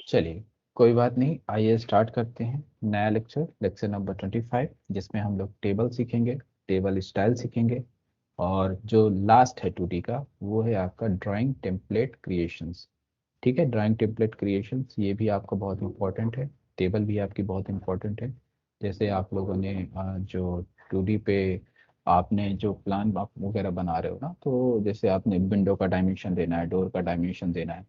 चलिए कोई बात नहीं, आइए स्टार्ट करते हैं नया लेक्चर, लेक्चर नंबर 25, जिसमें हम लोग टेबल सीखेंगे, टेबल स्टाइल सीखेंगे। और जो लास्ट है 2D का, वो है आपका ड्राइंग टेम्पलेट क्रिएशंस। ठीक है, ड्राइंग टेम्पलेट क्रिएशंस ये भी आपका बहुत इंपॉर्टेंट है, टेबल भी आपकी बहुत इंपॉर्टेंट है। जैसे आप लोगों ने जो 2D पे आपने जो प्लान आप वगैरह बना रहे हो ना, तो जैसे आपने विंडो का डायमेंशन देना है, डोर का डायमेंशन देना है,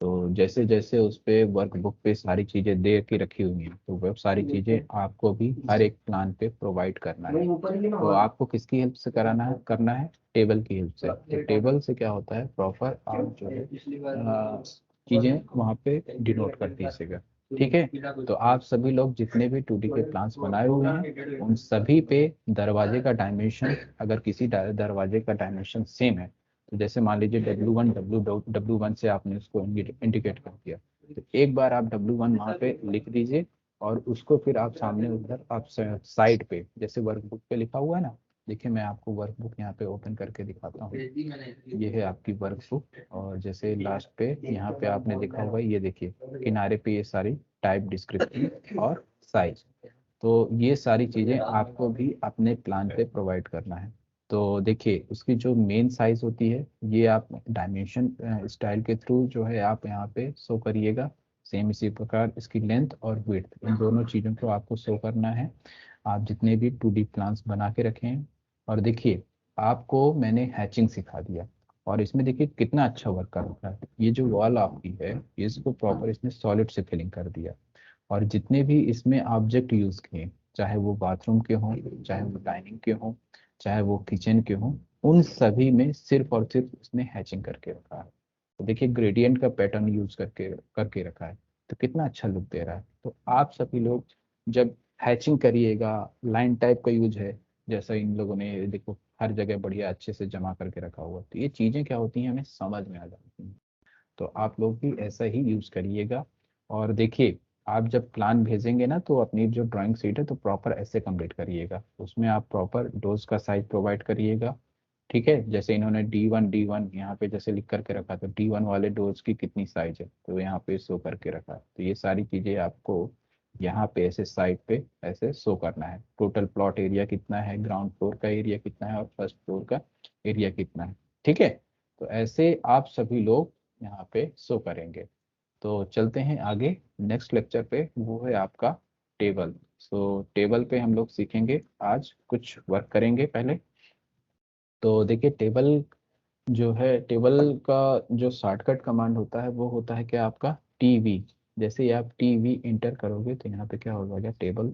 तो जैसे जैसे उस पे वर्कबुक पे सारी चीजें दे के रखी हुई हैं, तो वो सारी चीजें आपको भी हर एक प्लान पे प्रोवाइड करना है। तो आपको किसकी हेल्प से कराना है, करना है टेबल की हेल्प से। तो टेबल से क्या होता है, प्रॉपर आप जो है चीजें वहाँ पे डिनोट कर दीजिएगा। ठीक है, तो आप सभी लोग जितने भी 2D के प्लान्स बनाए हुए हैं, उन सभी पे दरवाजे का डायमेंशन, अगर किसी दरवाजे का डायमेंशन सेम है, तो जैसे मान लीजिए W1 से आपने उसको इंडिकेट कर दिया, तो एक बार आप W1 वहाँ पे लिख दीजिए, और उसको फिर आप सामने उधर आप साइड पे जैसे वर्कबुक पे लिखा हुआ है ना, देखिए मैं आपको वर्कबुक यहाँ पे ओपन करके दिखाता हूँ। ये है आपकी वर्कबुक, और जैसे लास्ट पे यहाँ पे आपने लिखा हुआ है, ये देखिए किनारे पे ये सारी टाइप, डिस्क्रिप्शन और साइज। तो ये सारी चीजें आपको भी अपने प्लान पे प्रोवाइड करना है। तो देखिए उसकी जो मेन साइज होती है, ये आप डायमेंशन स्टाइल के थ्रू जो है आप यहाँ पे शो करिएगा। सेम इसी प्रकार इसकी लेंथ और विड्थ, इन दोनों चीज़ों को आपको शो करना है, आप जितने भी 2D प्लान्स बना के रखे हैं। और देखिए आपको मैंने हैचिंग सिखा दिया, और इसमें देखिए कितना अच्छा वर्क कर रखा है। ये जो वॉल आपकी है, इसको प्रॉपर इसने सॉलिड से फिलिंग कर दिया। और जितने भी इसमें ऑब्जेक्ट यूज किए, चाहे वो बाथरूम के हों, चाहे वो डाइनिंग के हों, चाहे वो किचन के हों, उन सभी में सिर्फ और सिर्फ उसने हैचिंग करके रखा है। तो देखिए ग्रेडियंट का पैटर्न यूज करके करके रखा है, तो कितना अच्छा लुक दे रहा है। तो आप सभी लोग जब हैचिंग करिएगा, लाइन टाइप का यूज है, जैसा इन लोगों ने देखो हर जगह बढ़िया अच्छे से जमा करके रखा हुआ, तो ये चीजें क्या होती हैं हमें समझ में आ जाती हैं। तो आप लोग भी ऐसा ही यूज करिएगा। और देखिए आप जब प्लान भेजेंगे ना, तो अपनी जो ड्राइंग शीट है तो प्रॉपर ऐसे कंप्लीट करिएगा, उसमें आप प्रॉपर डोज का साइज प्रोवाइड करिएगा। ठीक है, जैसे इन्होंने D1 यहाँ पे जैसे लिख करके रखा, तो D1 वाले डोज की कितनी साइज है, तो यहाँ पे शो करके रखा है। तो ये सारी चीजें आपको यहाँ पे ऐसे साइड पे ऐसे शो करना है। टोटल प्लॉट एरिया कितना है, ग्राउंड फ्लोर का एरिया कितना है, और फर्स्ट फ्लोर का एरिया कितना है। ठीक है, तो ऐसे आप सभी लोग यहाँ पे शो करेंगे। तो चलते हैं आगे नेक्स्ट लेक्चर पे, वो है आपका टेबल। सो टेबल पे हम लोग सीखेंगे, आज कुछ वर्क करेंगे पहले। तो देखिए टेबल जो है, टेबल का जो शॉर्टकट कमांड होता है वो होता है क्या आपका टीवी। जैसे ही आप टीवी इंटर करोगे, तो यहाँ पे क्या हो जाएगा, टेबल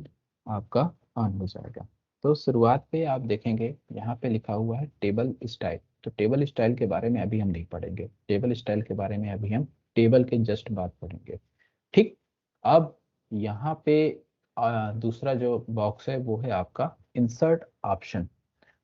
आपका ऑन हो जाएगा। तो शुरुआत पे आप देखेंगे यहाँ पे लिखा हुआ है टेबल स्टाइल। तो टेबल स्टाइल के बारे में अभी हम नहीं पढ़ेंगे, टेबल स्टाइल के बारे में अभी हम टेबल के जस्ट बात करेंगे। ठीक, अब यहाँ पे दूसरा जो बॉक्स है वो है आपका इंसर्ट ऑप्शन।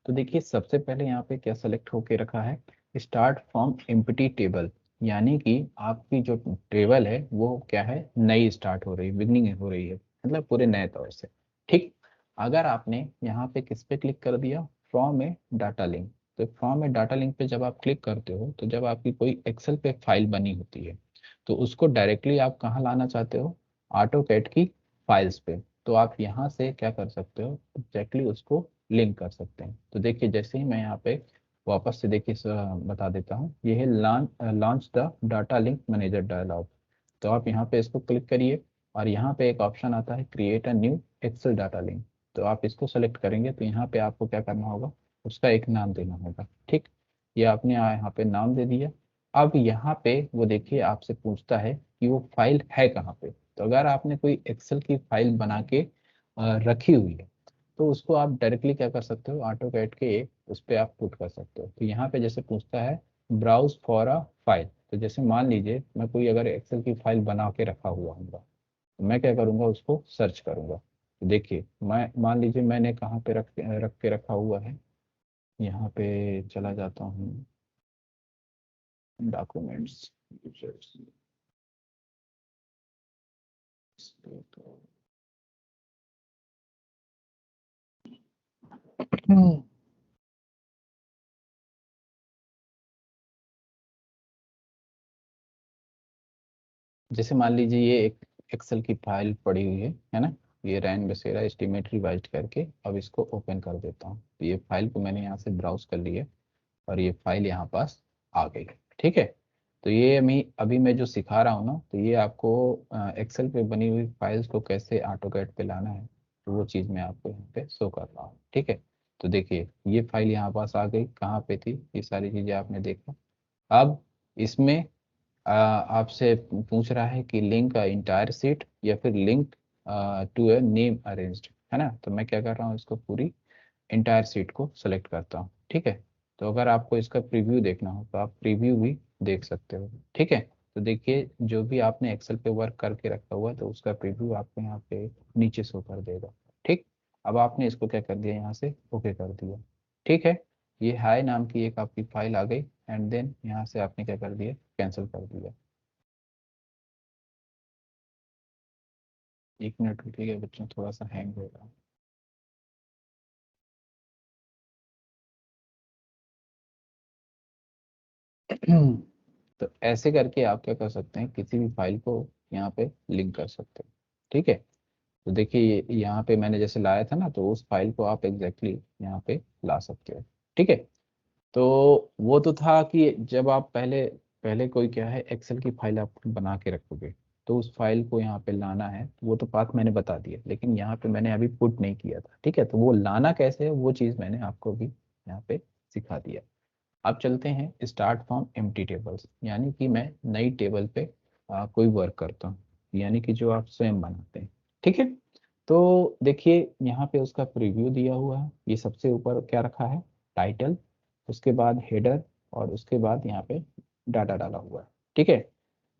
तो देखिए सबसे पहले यहाँ पे क्या सेलेक्ट होके रखा है, स्टार्ट फ्रॉम एम्प्टी टेबल, यानी कि आपकी जो टेबल है वो क्या है, नई स्टार्ट हो रही है, बिगनिंग हो रही है, मतलब पूरे नए तौर से। ठीक, अगर आपने यहाँ पे किस पे क्लिक कर दिया, फ्रॉम ए डाटा लिंक, तो फ्रॉम ए डाटा लिंक पे जब आप क्लिक करते हो, तो जब आपकी कोई एक्सेल पे फाइल बनी होती है, तो उसको डायरेक्टली आप कहाँ लाना चाहते हो, ऑटो कैड की फाइल्स पे। तो आप यहाँ से क्या कर सकते हो, एग्जैक्टली उसको लिंक कर सकते हैं। तो देखिए जैसे ही मैं यहाँ पे वापस से देखिए बता देता हूँ, ये है launch the data link manager dialog. तो आप यहाँ पे इसको क्लिक करिए, और यहाँ पे एक ऑप्शन आता है create a new Excel data link. तो आप इसको सेलेक्ट करेंगे, तो यहाँ पे आपको क्या करना होगा, उसका एक नाम देना होगा। ठीक, ये आपने यहाँ पे नाम दे दिया। अब यहाँ पे वो देखिए आपसे पूछता है कि वो फाइल है कहाँ पे। तो अगर आपने कोई एक्सेल की फाइल बना के रखी हुई है, तो उसको आप डायरेक्टली क्या कर सकते हो, ऑटो कैड के उस पर आप पुट कर सकते हो। तो यहाँ पे जैसे पूछता है ब्राउज फॉर अ फाइल, तो जैसे मान लीजिए मैं कोई अगर एक्सेल की फाइल बना के रखा हुआ हूँ, तो मैं क्या करूँगा, उसको सर्च करूँगा। तो देखिए मैं मान लीजिए मैंने कहाँ पे रख के रखा हुआ है, यहाँ पे चला जाता हूँ, डॉक्यूमेंट्स, जैसे मान लीजिए ये एक एक्सेल की फाइल पड़ी हुई है ना, ये रैन बसेरा एस्टिमेट रिवाइज करके अब इसको ओपन कर देता हूँ। तो ये फाइल को मैंने यहाँ से ब्राउज कर लिया और ये फाइल यहाँ पास आ गई। ठीक है। तो ये अभी मैं जो सिखा रहा हूँ ना, तो ये आपको एक्सेल पे बनी हुई फाइल्स को कैसे ऑटोकैड पे लाना है, तो वो चीज़ मैं आपको यहाँ पे शो कर रहा हूँ। ठीक है। तो देखिए ये फाइल यहाँ पास आ गई, कहाँ पे थी, ये सारी चीज़ें आपने देखा। अब इसमें आपसे पूछ रहा है कि लिंक इंटायर सीट या फिर link to a named range, है ना। तो मैं क्या कर रहा हूँ, इसको पूरी इंटायर सीट को सेलेक्ट करता हूँ। ठीक है। तो अगर आपको इसका प्रीव्यू देखना हो तो आप प्रीव्यू भी देख सकते हो। ठीक है। तो देखिए जो भी आपने एक्सेल पे वर्क करके रखा हुआ है तो उसका प्रीव्यू आपको यहाँ पे नीचे शो कर देगा। ठीक। अब आपने इसको क्या कर दिया, यहाँ से ओके कर दिया। ठीक है। ये हाई नाम की एक आपकी फाइल आ गई एंड देन यहाँ से आपने क्या कर दिया, कैंसिल कर दिया। एक मिनट रुकिएगा बच्चों, थोड़ा सा हैंग हो रहा है। तो ऐसे करके आप क्या कर सकते हैं, किसी भी फाइल को यहाँ पे लिंक कर सकते हैं। ठीक है। तो देखिए यहाँ पे मैंने जैसे लाया था ना, तो उस फाइल को आप एग्जैक्टली यहाँ पे ला सकते हो। ठीक है। तो वो तो था कि जब आप पहले पहले कोई क्या है एक्सेल की फाइल आप बना के रखोगे, तो उस फाइल को यहाँ पे लाना है, वो तो पाथ मैंने बता दिया, लेकिन यहाँ पे मैंने अभी पुट नहीं किया था। ठीक है। तो वो लाना कैसे है वो चीज़ मैंने आपको भी यहाँ पे सिखा दिया। अब चलते हैं स्टार्ट फ्रॉम एम्प्टी टेबल्स, यानी कि मैं नई टेबल पे कोई वर्क करता हूँ, यानी कि जो आप स्वयं बनाते हैं। ठीक है। तो देखिए यहाँ पे उसका प्रीव्यू दिया हुआ है, ये सबसे ऊपर क्या रखा है, टाइटल, उसके बाद हेडर, और उसके बाद यहाँ पे डाटा डाला हुआ है। ठीक है।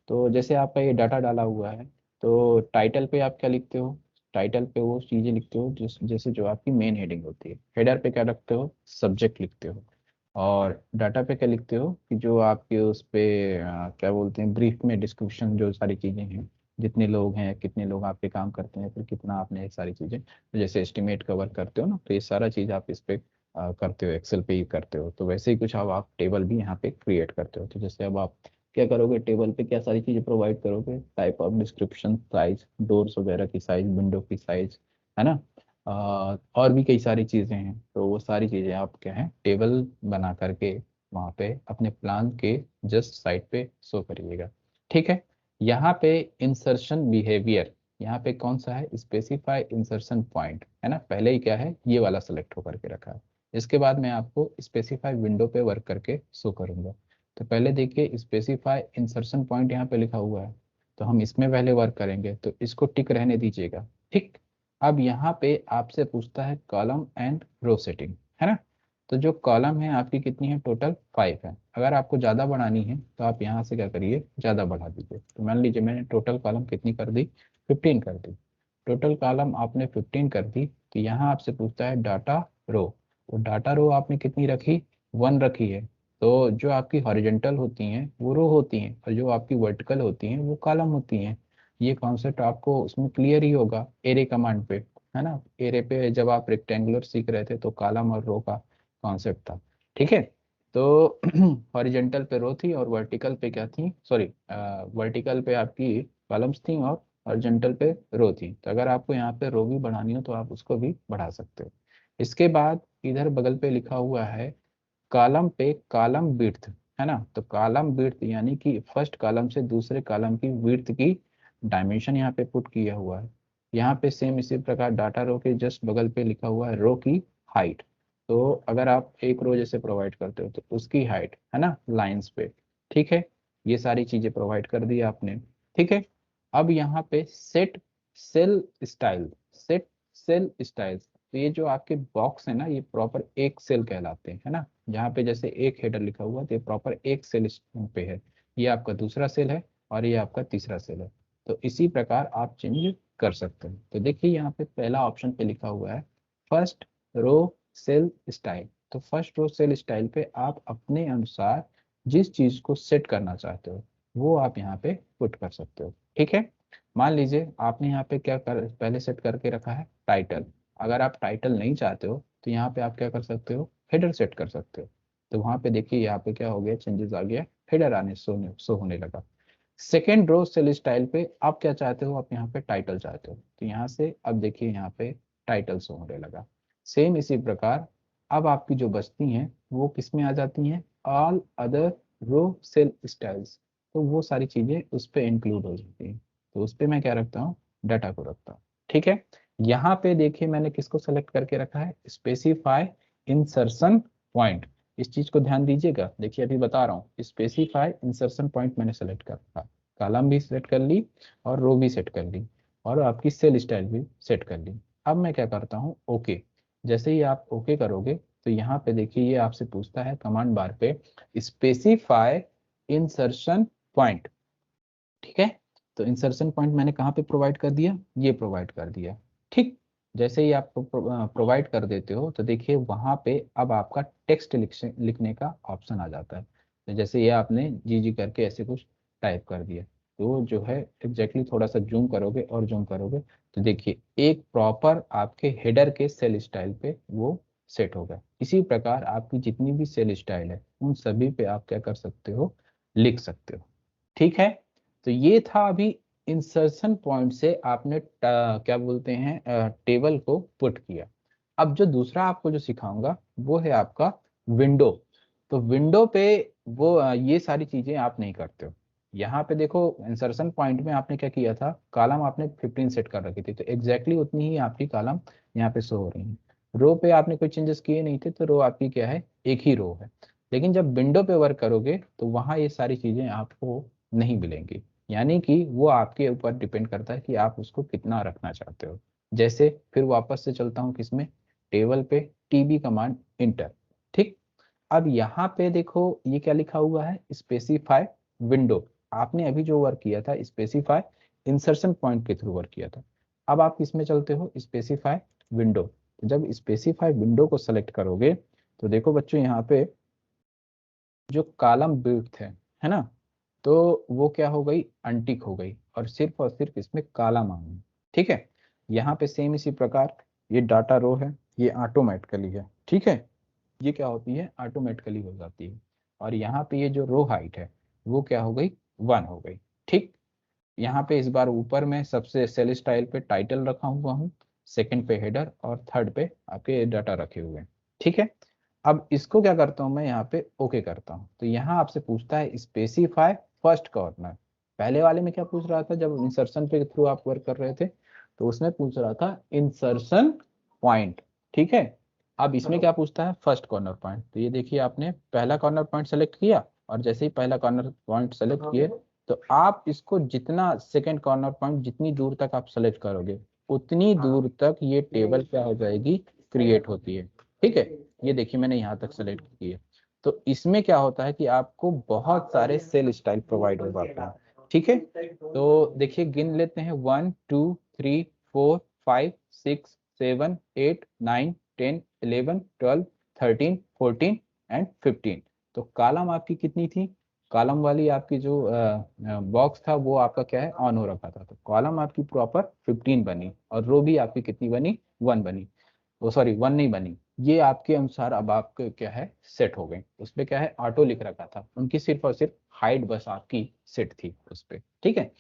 तो जैसे आपका ये डाटा डाला हुआ है, तो टाइटल पे आप क्या लिखते हो, टाइटल पे वो चीज़ें लिखते हो जैसे जो आपकी मेन हेडिंग होती है। हेडर पे क्या रखते हो, सब्जेक्ट लिखते हो। और डाटा पे क्या लिखते हो कि जो आपके उस पे क्या बोलते हैं, ब्रीफ में डिस्क्रिप्शन जो सारी चीज़ें हैं, जितने लोग हैं, कितने लोग आप पे काम करते हैं, फिर कितना आपने ये सारी चीज़ें, तो जैसे एस्टिमेट कवर करते हो ना, तो ये सारा चीज़ आप इस पे करते हो, एक्सेल पे ही करते हो। तो वैसे ही कुछ अब आप टेबल भी यहाँ पे क्रिएट करते हो। तो जैसे अब आप क्या करोगे, टेबल पे क्या सारी चीज़ें प्रोवाइड करोगे, type of description, size, doors वगैरह की साइज, विंडो की साइज, है ना। और भी कई सारी चीज़ें हैं, तो वो सारी चीज़ें आप क्या है टेबल बना करके वहाँ पे अपने प्लान के जस्ट साइड पे शो करिएगा। ठीक है। यहाँ पे इंसर्शन बिहेवियर, यहाँ पे कौन सा है, स्पेसिफाई इंसर्शन पॉइंट, है ना, पहले ही क्या है ये वाला सेलेक्ट होकर के रखा है। इसके बाद मैं आपको स्पेसिफाई विंडो पे वर्क करके शो करूंगा। तो पहले देखिए स्पेसिफाई इंसर्शन पॉइंट यहाँ पे लिखा हुआ है, तो हम इसमें पहले वर्क करेंगे, तो इसको टिक रहने दीजिएगा। ठीक। अब यहाँ पे आपसे पूछता है कॉलम एंड रो सेटिंग, है ना। तो जो कॉलम है आपकी कितनी है, टोटल 5 है। अगर आपको ज़्यादा बढ़ानी है तो आप यहाँ से क्या करिए, ज़्यादा बढ़ा दीजिए। तो मान लीजिए मैंने टोटल कॉलम कितनी कर दी, 15 कर दी। टोटल कॉलम आपने 15 कर दी, तो यहाँ आपसे पूछता है डाटा रो। तो डाटा रो आपने कितनी रखी, 1 रखी है। तो जो आपकी हॉरिजेंटल होती हैं वो रो होती हैं, और जो आपकी वर्टिकल होती हैं वो कॉलम होती हैं। ये कॉन्सेप्ट आपको उसमें क्लियर ही होगा एरे कमांड पे, है ना। एरे पे जब आप रेक्टेंगुलर सीख रहे थे तो कॉलम और रो का कॉन्सेप्ट था। ठीक है। तो हॉरिजेंटल पे रो थी और वर्टिकल पे क्या थी, सॉरी, वर्टिकल पे आपकी कॉलम्स थी और हॉरिजेंटल पे रो थी। तो अगर आपको यहाँ पे रो भी बढ़ानी हो तो आप उसको भी बढ़ा सकते हो। इसके बाद इधर बगल पे लिखा हुआ है कॉलम पे कॉलम विड्थ, है ना। तो कॉलम विड्थ यानी कि फर्स्ट कॉलम से दूसरे कॉलम की विड्थ की डायमेंशन यहाँ पे पुट किया हुआ है। यहाँ पे सेम इसी प्रकार डाटा रो के जस्ट बगल पे लिखा हुआ है रो की हाइट। तो अगर आप एक रो जैसे प्रोवाइड करते हो तो उसकी हाइट, है ना, लाइंस पे। ठीक है। ये सारी चीजें प्रोवाइड कर दी आपने। ठीक है। अब यहाँ पे set cell style, set cell styles, तो ये जो आपके बॉक्स है ना, ये प्रॉपर एक सेल कहलाते हैं, है ना। जहाँ पे जैसे एक हेडर लिखा हुआ है, तो ये प्रॉपर एक सेल पे है। ये आपका दूसरा सेल है और ये आपका तीसरा सेल है। तो इसी प्रकार आप चेंज कर सकते हैं। तो देखिए यहाँ पे पहला ऑप्शन पे लिखा हुआ है फर्स्ट रो सेल स्टाइल। तो फर्स्ट रो सेल स्टाइल पे आप अपने अनुसार जिस चीज को सेट करना चाहते हो वो आप यहाँ पे पुट कर सकते हो। ठीक है। मान लीजिए आपने यहाँ पे क्या कर पहले सेट करके रखा है, टाइटल। अगर आप टाइटल नहीं चाहते हो तो यहाँ पे आप क्या कर सकते हो, हेडर सेट कर सकते हो। तो वहाँ पे देखिए यहाँ पे क्या हो गया, चेंजेस आ गया, हेडर आने शो होने लगा। सेकेंड रो सेल स्टाइल पे आप क्या चाहते हो, आप यहाँ पे टाइटल चाहते हो, तो यहाँ से अब देखिए यहाँ पे टाइटल शो होने लगा। सेम इसी प्रकार अब आपकी जो बचती हैं वो किस में आ जाती हैं, ऑल अदर रो सेल स्टाइल्स, तो वो सारी चीजें उस पे इंक्लूड हो जाती हैं। तो उस पे मैं क्या रखता हूँ, डाटा को रखता हूँ। ठीक है, यहाँ पे देखिए मैंने किसको सेलेक्ट करके रखा है, स्पेसिफाई इंसर्शन पॉइंट। इस चीज को ध्यान दीजिएगा, देखिए अभी बता रहा हूँ, स्पेसिफाई इंसर्शन पॉइंट मैंने सेलेक्ट कर रखा, कॉलम भी सेट कर ली और रो भी सेट कर ली और आपकी सेल स्टाइल भी सेट कर ली। अब मैं क्या करता हूँ, ओके। जैसे ही आप ओके करोगे तो यहाँ पे देखिए ये आपसे पूछता है कमांड बार पे स्पेसिफाई इंसर्शन पॉइंट। ठीक है, तो इंसर्शन पॉइंट मैंने कहाँ पे प्रोवाइड कर दिया, ये प्रोवाइड कर दिया। ठीक, जैसे ही आप प्रोवाइड कर देते हो तो देखिए वहां पे अब आपका टेक्स्ट लिखने का ऑप्शन आ जाता है। तो जैसे ये आपने जी जी करके ऐसे कुछ टाइप कर दिया, तो जो है एग्जैक्टली थोड़ा सा जूम करोगे और जूम करोगे तो देखिए एक प्रॉपर आपके हेडर के सेल स्टाइल पे वो सेट होगा। इसी प्रकार आपकी जितनी भी सेल स्टाइल है उन सभी पे आप क्या कर सकते हो, लिख सकते हो। ठीक है, तो ये था अभी इंसर्शन पॉइंट से आपने क्या बोलते हैं टेबल को पुट किया। अब जो दूसरा आपको जो सिखाऊंगा वो है आपका विंडो। तो विंडो पे वो ये सारी चीजें आप नहीं करते हो। यहाँ पे देखो इंसर्शन पॉइंट में आपने क्या किया था, कॉलम आपने 15 सेट कर रखी थी, तो एग्जैक्टली उतनी ही आपकी कॉलम यहाँ पे शो हो रही है। रो पे आपने कोई चेंजेस किए नहीं थे, तो रो आपकी क्या है, एक ही रो है। लेकिन जब विंडो पे वर्क करोगे तो वहां ये सारी चीजें आपको नहीं मिलेंगी, यानी कि वो आपके ऊपर डिपेंड करता है कि आप उसको कितना रखना चाहते हो। जैसे फिर वापस से चलता हूँ किसमें, टेबल पे, टीबी कमांड इंटर। ठीक, अब यहाँ पे देखो ये क्या लिखा हुआ है, स्पेसिफाई विंडो। आपने अभी जो वर्क किया था स्पेसिफाई इंसर्शन पॉइंट के थ्रू वर्क किया था। अब आप किसमें चलते हो, स्पेसिफाई विंडो। जब स्पेसिफाई विंडो को सेलेक्ट करोगे तो देखो बच्चों यहाँ पे जो कॉलम विड्थ है ना, तो वो क्या हो गई, अनटिक हो गई और सिर्फ इसमें कॉलम आ गई। ठीक है, यहाँ पे सेम इसी प्रकार ये डाटा रो है, ये ऑटोमेटिकली है। ठीक है, ये क्या होती है, ऑटोमेटिकली हो जाती है। और यहाँ पे ये जो रो हाइट है वो क्या हो गई, 1 हो गई। ठीक, यहाँ पे इस बार ऊपर में सबसे सेल स्टाइल पे टाइटल रखा हुआ हूँ, सेकंड पे हेडर और थर्ड पे आपके डाटा रखे हुए हैं। ठीक है, अब इसको क्या करता हूँ मैं, यहाँ पे ओके करता हूँ, तो यहाँ आपसे पूछता है स्पेसिफाई फर्स्ट कॉर्नर। पहले वाले में क्या पूछ रहा था, जब इंसर्शन पे थ्रू आप वर्क कर रहे थे तो उसमें पूछ रहा था इंसर्शन पॉइंट। ठीक है, अब इसमें क्या पूछता है, फर्स्ट कॉर्नर पॉइंट। तो ये देखिए आपने पहला कॉर्नर पॉइंट सेलेक्ट किया और जैसे ही पहला कॉर्नर पॉइंट सेलेक्ट किए तो आप इसको जितना सेकंड कॉर्नर पॉइंट जितनी दूर तक आप सेलेक्ट करोगे उतनी दूर तक ये टेबल क्या हो जाएगी, क्रिएट होती है। ठीक है, ये देखिए मैंने यहाँ तक सेलेक्ट की है। तो इसमें क्या होता है कि आपको बहुत सारे सेल स्टाइल प्रोवाइड हो जाते हैं। ठीक है, तो देखिए गिन लेते हैं, 1 2 3 4 5 6 7 8 9 10 11 12 13 14 एंड 15। तो कॉलम आपकी कितनी थी, कॉलम वाली आपकी जो बॉक्स था वो आपका क्या है, ऑन हो रखा था, तो कॉलम आपकी प्रॉपर 15 बनी और रो भी आपकी कितनी बनी, 1 बनी। वो सॉरी 1 नहीं बनी, ये आपके अनुसार अब आपके क्या है, सेट हो गई। उसपे क्या है, ऑटो लिख रखा था, उनकी सिर्फ और सिर्फ हाइट बस आपकी सेट थी उस पे। ठीक है,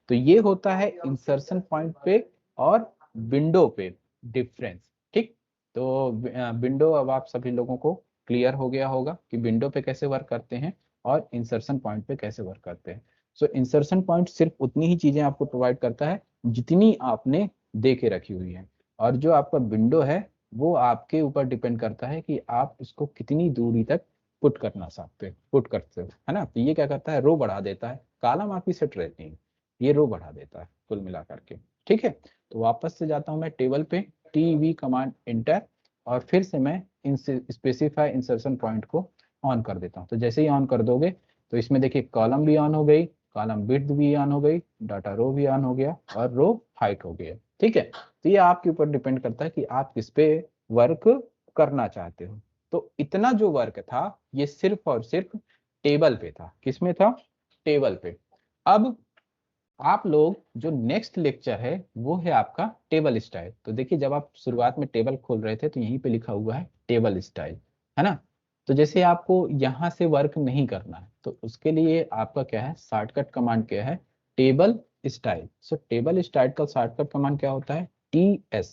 तो ये होता है इंसर्शन पॉइंट पे और विंडो पे डिफरेंस। ठीक, तो विंडो अब आप सभी लोगों को क्लियर हो गया होगा कि विंडो पे कैसे वर्क करते हैं और इंसर्शन पॉइंट पे कैसे वर्क करते हैं। सो इंसर्शन पॉइंट सिर्फ उतनी ही चीजें आपको प्रोवाइड करता है जितनी आपने दे के रखी हुई है, और जो आपका विंडो है वो आपके ऊपर डिपेंड करता है कि आप इसको कितनी दूरी तक पुट करते हो, है ना। तो ये क्या करता है, रो बढ़ा देता है, कॉलम आपकी सेट रहती है, ये रो बढ़ा देता है कुल मिला करके। ठीक है, तो वापस से जाता हूं मैं टेबल पे, टीवी कमांड इंटर, और फिर से मैं स्पेसिफाई इंसर्शन पॉइंट को ऑन कर देता हूँ। तो जैसे ही ऑन कर दोगे तो इसमें देखिए कॉलम भी ऑन हो गई, कॉलम विड्थ भी ऑन हो गई, डाटा रो भी ऑन हो गया और रो हाइट हो गया। ठीक है, तो ये आपके ऊपर डिपेंड करता है कि आप किस पे वर्क करना चाहते हो। तो इतना जो वर्क था ये सिर्फ और सिर्फ टेबल पे था, किसमें था, टेबल पे। अब आप लोग जो नेक्स्ट लेक्चर है वो है आपका टेबल स्टाइल। तो देखिए जब आप शुरुआत में टेबल खोल रहे थे तो यहीं पे लिखा हुआ है टेबल स्टाइल, है ना। तो जैसे आपको यहाँ से वर्क नहीं करना है तो उसके लिए आपका क्या है, शॉर्टकट कमांड क्या है, टेबल स्टाइल। सो टेबल स्टाइल का शॉर्टकट कमांड क्या होता है, TS।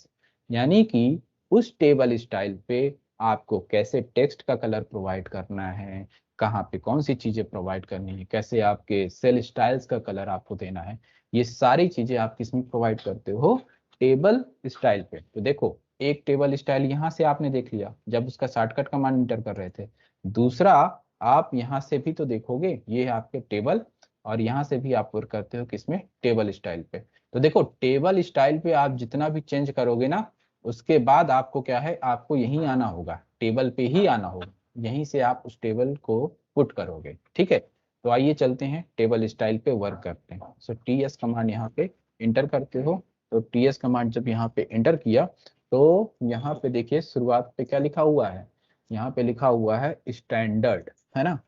यानी कि उस टेबल स्टाइल पे आपको कैसे टेक्स्ट का कलर प्रोवाइड करना है, कहाँ पे कौन सी चीजें प्रोवाइड करनी है, कैसे आपके सेल स्टाइल्स का कलर आपको देना है, ये सारी चीजें आप किसमें प्रोवाइड करते हो, टेबल स्टाइल पे। तो देखो एक टेबल स्टाइल यहाँ से आपने देख लिया जब उसका शॉर्टकट कमांड इंटर कर रहे थे, दूसरा आप यहाँ से भी तो देखोगे ये है आपके टेबल, और यहाँ से भी आप वर्क करते हो किसमें, टेबल स्टाइल पे। तो देखो टेबल स्टाइल पे आप जितना भी चेंज करोगे ना, उसके बाद आपको क्या है, आपको यहीं आना होगा, टेबल पे ही आना होगा, यहीं से आप उस टेबल को पुट करोगे। ठीक है, तो आइए चलते हैं टेबल स्टाइल पे वर्क करते हैं। सो TS कमांड यहाँ पे इंटर करते हो। तो TS कमांड जब यहाँ पे इंटर किया तो यहाँ पे देखिए शुरुआत पे क्या लिखा हुआ है, यहाँ पे लिखा हुआ है स्टैंडर्ड, है ना।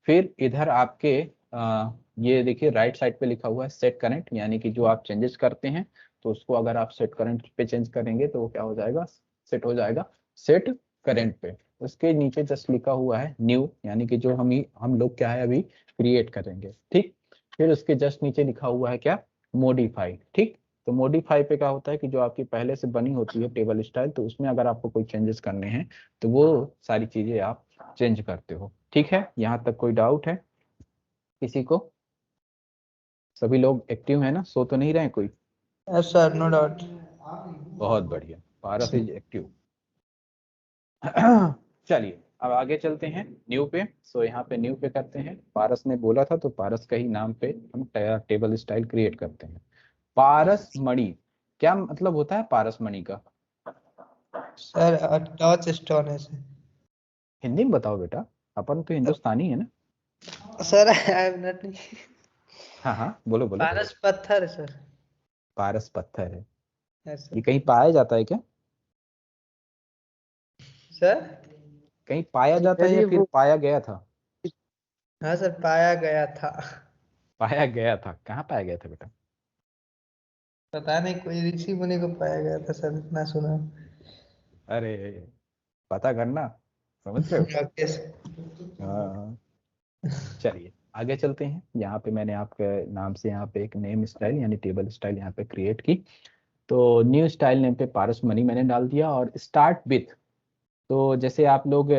फिर इधर आपके ये देखिए राइट साइड पे लिखा हुआ है सेट करंट, यानी कि जो आप चेंजेस करते हैं तो उसको अगर आप सेट करंट पे चेंज करेंगे तो वो क्या हो जाएगा, सेट हो जाएगा सेट करंट पे। उसके नीचे जस्ट लिखा हुआ है न्यू, यानी कि जो हम लोग क्या है अभी क्रिएट करेंगे। ठीक, फिर उसके जस्ट नीचे लिखा हुआ है क्या, मॉडिफाई। ठीक, तो मॉडिफाई पे क्या होता है कि जो आपकी पहले से बनी होती है टेबल स्टाइल, तो उसमें अगर आपको कोई चेंजेस करने हैं तो वो सारी चीजें आप चेंज करते हो। ठीक है, यहाँ तक कोई डाउट है किसी को, सभी लोग एक्टिव है ना, सो तो नहीं रहे कोई। Yes sir, no doubt. बहुत बढ़िया, पारस इज एक्टिव। चलिए अब आगे चलते हैं न्यू पे। सो यहाँ पे न्यू पे करते हैं, पारस ने बोला था तो पारस का ही नाम पे हम टेबल स्टाइल क्रिएट करते हैं। पारस मणि, क्या मतलब होता है पारस मणि का, सर टच स्टोन है सर। हिंदी में बताओ बेटा, अपन तो हिंदुस्तानी है ना। Sir I am not. हाँ हाँ बोलो बोलो। पारस पत्थर सर। पारस पत्थर है, यस ये सर। कहीं पाया जाता है क्या, सर कहीं पाया जाता है या इधर फिर वो। पाया गया था। हाँ सर, पाया गया था। पाया गया था, कहाँ पाया गया था बेटा। पता नहीं, कोई ऋषि मुनि को पाया गया था सर, इतना सुना। अरे पता करना, समझ रहे हो। Okay sir. हाँ, चलिए आगे चलते हैं। यहाँ पे मैंने आपके नाम से यहाँ पे एक नेम स्टाइल यानी टेबल स्टाइल यहाँ पे क्रिएट की। तो न्यू स्टाइल नेम पे पारस मनी मैंने डाल दिया, और स्टार्ट विथ, तो जैसे आप लोग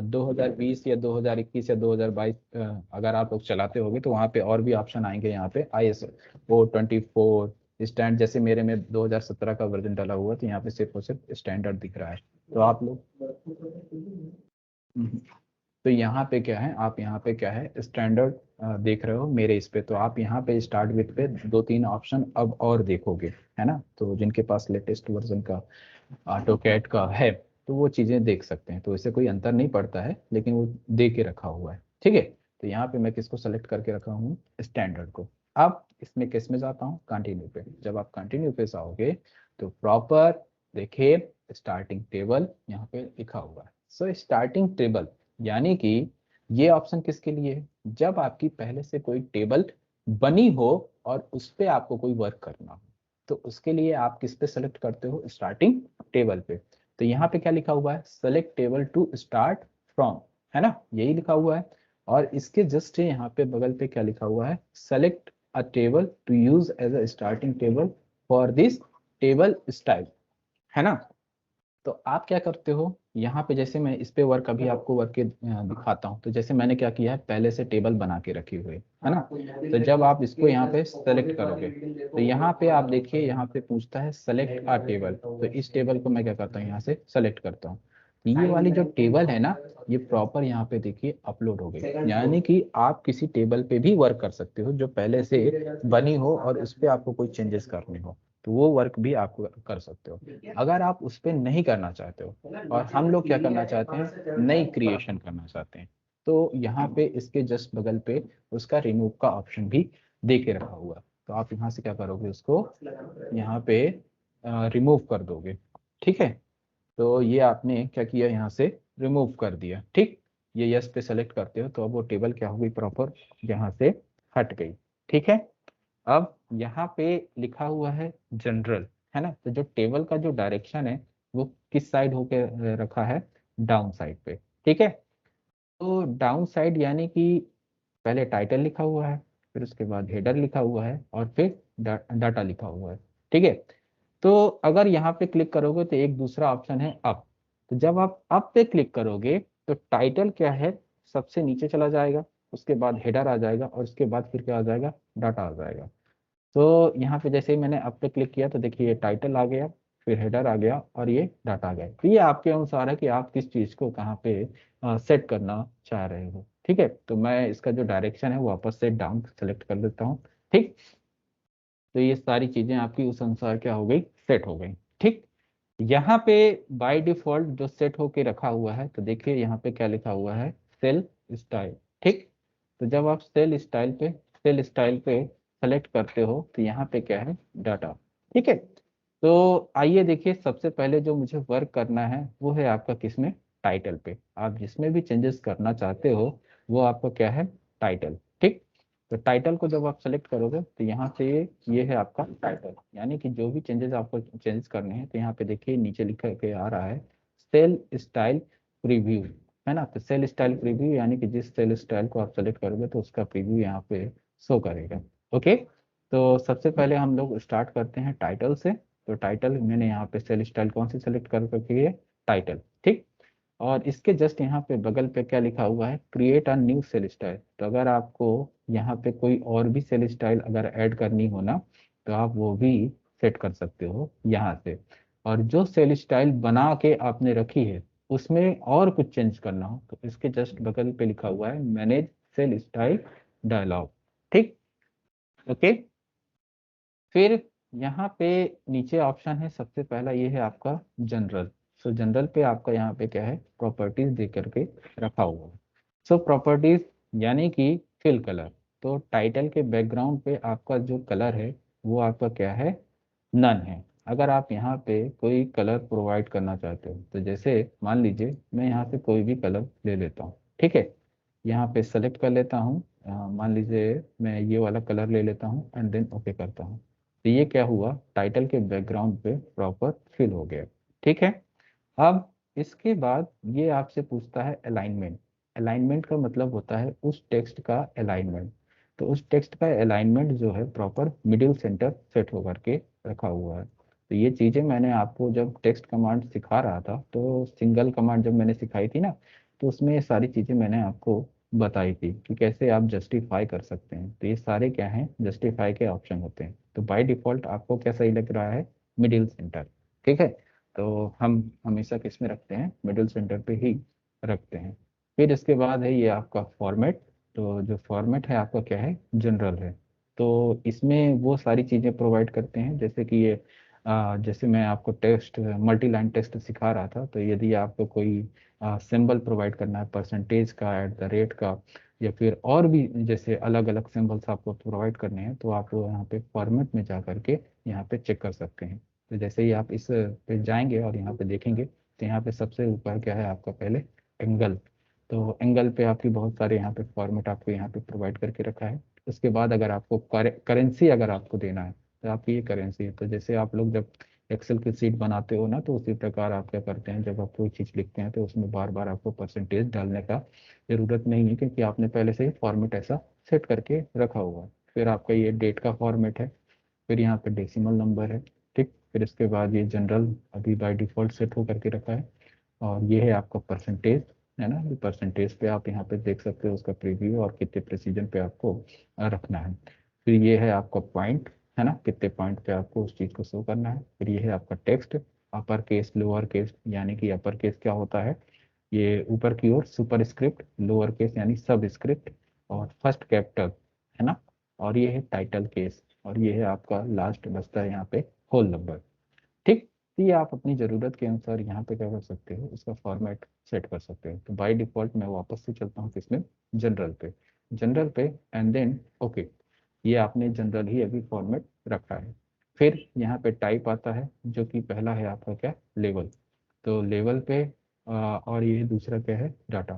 2020 या 2021 या 2022 अगर आप लोग चलाते होगे तो वहाँ पे और भी ऑप्शन आएंगे, यहाँ पे ISO 24 स्टैंड, जैसे मेरे में 2017 का वर्जन डाला हुआ तो यहाँ पे सिर्फ और सिर्फ स्टैंडर्ड दिख रहा है। तो आप लोग तो यहाँ पे क्या है, आप यहाँ पे क्या है स्टैंडर्ड देख रहे हो मेरे इस पे, तो आप यहाँ पे स्टार्ट विथ पे दो तीन ऑप्शन अब और देखोगे, है ना। तो जिनके पास लेटेस्ट वर्जन का ऑटोकैड का है तो वो चीज़ें देख सकते हैं, तो इससे कोई अंतर नहीं पड़ता है, लेकिन वो दे के रखा हुआ है। ठीक है, तो यहाँ पे मैं किसको सेलेक्ट करके रखा हूँ, स्टैंडर्ड को। अब इसमें किस में जाता हूँ, कंटिन्यू पे। जब आप कंटिन्यू पे जाओगे तो प्रॉपर देखिए स्टार्टिंग टेबल यहाँ पे लिखा हुआ है। सो स्टार्टिंग टेबल यानी कि ये ऑप्शन किसके लिए है, जब आपकी पहले से कोई टेबल बनी हो और उस पे आपको कोई वर्क करना हो, तो उसके लिए आप किस पे सेलेक्ट करते हो, स्टार्टिंग टेबल पे। तो यहाँ पे क्या लिखा हुआ है, select table to start from, है ना, यही लिखा हुआ है। और इसके जस्ट यहाँ पे बगल पे क्या लिखा हुआ है, select a table to use as a starting table for this table style, है ना। तो आप क्या करते हो, यहाँ पे जैसे मैं इस पे वर्क अभी आपको वर्क के दिखाता हूँ। तो जैसे मैंने क्या किया है, पहले से टेबल बना के रखी हुई है ना। तो जब आप इसको यहाँ पे सेलेक्ट करोगे तो यहाँ पे आप देखिए यहाँ पे पूछता है सेलेक्ट अ टेबल, तो इस टेबल को मैं क्या करता हूँ, यहाँ से सेलेक्ट करता हूँ। ये वाली जो टेबल है ना, ये प्रॉपर यहाँ पे देखिए अपलोड हो गई, यानी कि आप किसी टेबल पे भी वर्क कर सकते हो जो पहले से बनी हो और उस पर आपको कोई चेंजेस करने हो, तो वो वर्क भी आप कर सकते हो। अगर आप उस पर नहीं करना चाहते हो और हम लोग क्या करना चाहते हैं, नई क्रिएशन करना चाहते हैं, तो यहाँ पे इसके जस्ट बगल पे उसका रिमूव का ऑप्शन भी दे के रखा हुआ है। तो आप यहाँ से क्या करोगे, उसको यहाँ पे रिमूव कर दोगे। ठीक है, तो ये आपने क्या किया, यहाँ से रिमूव कर दिया। ठीक, ये यस पे सेलेक्ट करते हो तो अब वो टेबल क्या हो गई, प्रॉपर यहाँ से हट गई। ठीक है, अब यहाँ पे लिखा हुआ है जनरल, है ना। तो जो टेबल का जो डायरेक्शन है वो किस साइड होके रखा है, डाउन साइड पे। ठीक है, तो डाउन साइड यानी कि पहले टाइटल लिखा हुआ है, फिर उसके बाद हेडर लिखा हुआ है, और फिर डाटा लिखा हुआ है। ठीक है। तो अगर यहाँ पे क्लिक करोगे तो एक दूसरा ऑप्शन है अप। तो जब आप अप पे क्लिक करोगे तो टाइटल क्या है, सबसे नीचे चला जाएगा, उसके बाद हेडर आ जाएगा, और उसके बाद फिर क्या आ जाएगा, डाटा आ जाएगा। तो यहाँ पे जैसे ही मैंने अप पे क्लिक किया तो देखिए ये टाइटल आ गया, फिर हेडर आ गया, और ये डाटा आ गया। तो ये आपके अनुसार है कि आप किस चीज़ को कहाँ पे सेट करना चाह रहे हो। ठीक है। तो मैं इसका जो डायरेक्शन है वो वापस से डाउन सेलेक्ट कर देता हूँ। ठीक। तो ये सारी चीजें आपकी उस अनुसार क्या हो गई, सेट हो गई। ठीक। यहाँ पे बाय डिफॉल्ट जो सेट होके रखा हुआ है, तो देखिए यहाँ पे क्या लिखा हुआ है, सेल स्टाइल। ठीक। तो जब आप सेल स्टाइल पे सेलेक्ट करते हो तो यहाँ पे क्या है, डाटा। ठीक है। तो आइए देखिए, सबसे पहले जो मुझे वर्क करना है वो है आपका किसमें, टाइटल पे। आप जिसमें भी चेंजेस करना चाहते हो वो आपका क्या है, टाइटल। ठीक। तो टाइटल को जब आप सेलेक्ट करोगे तो यहाँ से ये है आपका टाइटल, यानी कि जो भी चेंजेस आपको चेंजेस करने हैं, तो यहाँ पे देखिए नीचे लिखा के आ रहा है सेल स्टाइल प्रीव्यू, है ना। तो सेल स्टाइल प्रीव्यू यानी कि जिस सेल स्टाइल को आप सेलेक्ट करोगे तो उसका प्रीव्यू यहाँ पे शो करेगा। ओके। तो सबसे पहले हम लोग स्टार्ट करते हैं टाइटल से। तो टाइटल मैंने यहाँ पे सेल स्टाइल कौन सी सेलेक्ट कर रखी है, टाइटल। ठीक। और इसके जस्ट यहाँ पे बगल पे क्या लिखा हुआ है, create a new cell style. तो अगर आपको यहाँ पे कोई और भी सेल स्टाइल अगर ऐड करनी हो ना, तो आप वो भी सेट कर सकते हो यहाँ से। और जो सेल स्टाइल बना के आपने रखी है उसमें और कुछ चेंज करना हो तो इसके जस्ट बगल पे लिखा हुआ है मैनेज सेल स्टाइल डायलॉग। ठीक। ओके। फिर यहाँ पे नीचे ऑप्शन है, सबसे पहला ये है आपका जनरल। सो जनरल पे आपका यहाँ पे क्या है, प्रॉपर्टीज दे करके रखा हुआ है। सो प्रॉपर्टीज यानी कि फिल कलर। तो टाइटल के बैकग्राउंड पे आपका जो कलर है वो आपका क्या है, नन है। अगर आप यहाँ पे कोई कलर प्रोवाइड करना चाहते हो तो जैसे मान लीजिए मैं यहाँ से कोई भी कलर ले लेता हूँ। ठीक है। यहाँ पे सेलेक्ट कर लेता हूँ, मान लीजिए मैं ये वाला कलर ले लेता हूँ एंड देन ओके करता हूँ। तो ये क्या हुआ, टाइटल के बैकग्राउंड पे प्रॉपर फिल हो गया। ठीक है। अब इसके बाद ये आपसे पूछता है अलाइनमेंट। अलाइनमेंट का मतलब होता है उस टेक्स्ट का अलाइनमेंट। तो उस टेक्स्ट का अलाइनमेंट जो है प्रॉपर मिडिल सेंटर सेट होकर के रखा हुआ है। तो ये चीज़ें मैंने आपको जब टेक्स्ट कमांड सिखा रहा था, तो सिंगल कमांड जब मैंने सिखाई थी ना, तो उसमें ये सारी चीज़ें मैंने आपको बताई थी कि कैसे आप जस्टिफाई कर सकते हैं। तो ये सारे क्या हैं, जस्टिफाई के ऑप्शन होते हैं। तो बाय डिफॉल्ट आपको क्या सही लग रहा है, मिडिल सेंटर। ठीक है। तो हम हमेशा किस में रखते हैं, मिडिल सेंटर पे ही रखते हैं। फिर इसके बाद है ये आपका फॉर्मेट। तो जो फॉर्मेट है आपका क्या है, जनरल है। तो इसमें वो सारी चीज़ें प्रोवाइड करते हैं जैसे कि ये जैसे मैं आपको टेक्स्ट मल्टी लाइन टेक्स्ट सिखा रहा था, तो यदि आपको कोई सिंबल प्रोवाइड करना है, परसेंटेज का, एट द रेट का, या फिर और भी जैसे अलग अलग सिंबल्स आपको प्रोवाइड करने हैं, तो आप वो यहाँ पे फॉर्मेट में जा करके यहाँ पे चेक कर सकते हैं। तो जैसे ही आप इस पे जाएंगे और यहाँ पे देखेंगे तो यहाँ पे सबसे ऊपर क्या है आपका, पहले एंगल। तो एंगल पे आपकी बहुत सारे यहाँ पे फॉर्मेट आपको यहाँ पे प्रोवाइड करके रखा है। उसके बाद अगर आपको करेंसी अगर आपको देना है तो आपकी ये करेंसी है। तो जैसे आप लोग जब एक्सेल की सीट बनाते हो ना, तो उसी प्रकार आप क्या करते हैं, जब आप कोई चीज़ लिखते हैं तो उसमें बार बार आपको परसेंटेज डालने का जरूरत नहीं है, क्योंकि आपने पहले से ही फॉर्मेट ऐसा सेट करके रखा हुआ है। फिर आपका ये डेट का फॉर्मेट है, फिर यहाँ पे डेसिमल नंबर है। ठीक। फिर इसके बाद ये जनरल अभी बाय डिफॉल्ट सेट हो करके रखा है, और ये है आपका परसेंटेज, है ना। ये परसेंटेज पे आप यहाँ पे देख सकते हो उसका प्रीव्यू और कितने प्रेसिजन पे आपको रखना है। फिर ये है आपका पॉइंट, है ना, कितने पॉइंट पे आपको उस चीज़ को शो करना है। फिर ये है आपका text, upper case lower case, यानी कि अपर केस क्या होता है, ये ऊपर की ओर सुपर स्क्रिप्ट, लोअर केस यानी सब स्क्रिप्ट, और फर्स्ट कैपिटल, है ना। और ये है टाइटल केस, और ये है आपका लास्ट बचता है यहाँ पे होल नंबर। ठीक। तो ये आप अपनी ज़रूरत के अनुसार यहाँ पे क्या कर सकते हो, इसका फॉर्मेट सेट कर सकते हो। तो बाय डिफॉल्ट मैं वापस से चलता हूँ किसमें, जनरल पे। जनरल पे एंड देन ओके। ये आपने जनरल ही अभी फॉर्मेट रखा है। फिर यहाँ पे टाइप आता है, जो कि पहला है आपका क्या, लेवल। तो लेवल पे और ये दूसरा क्या है, डाटा।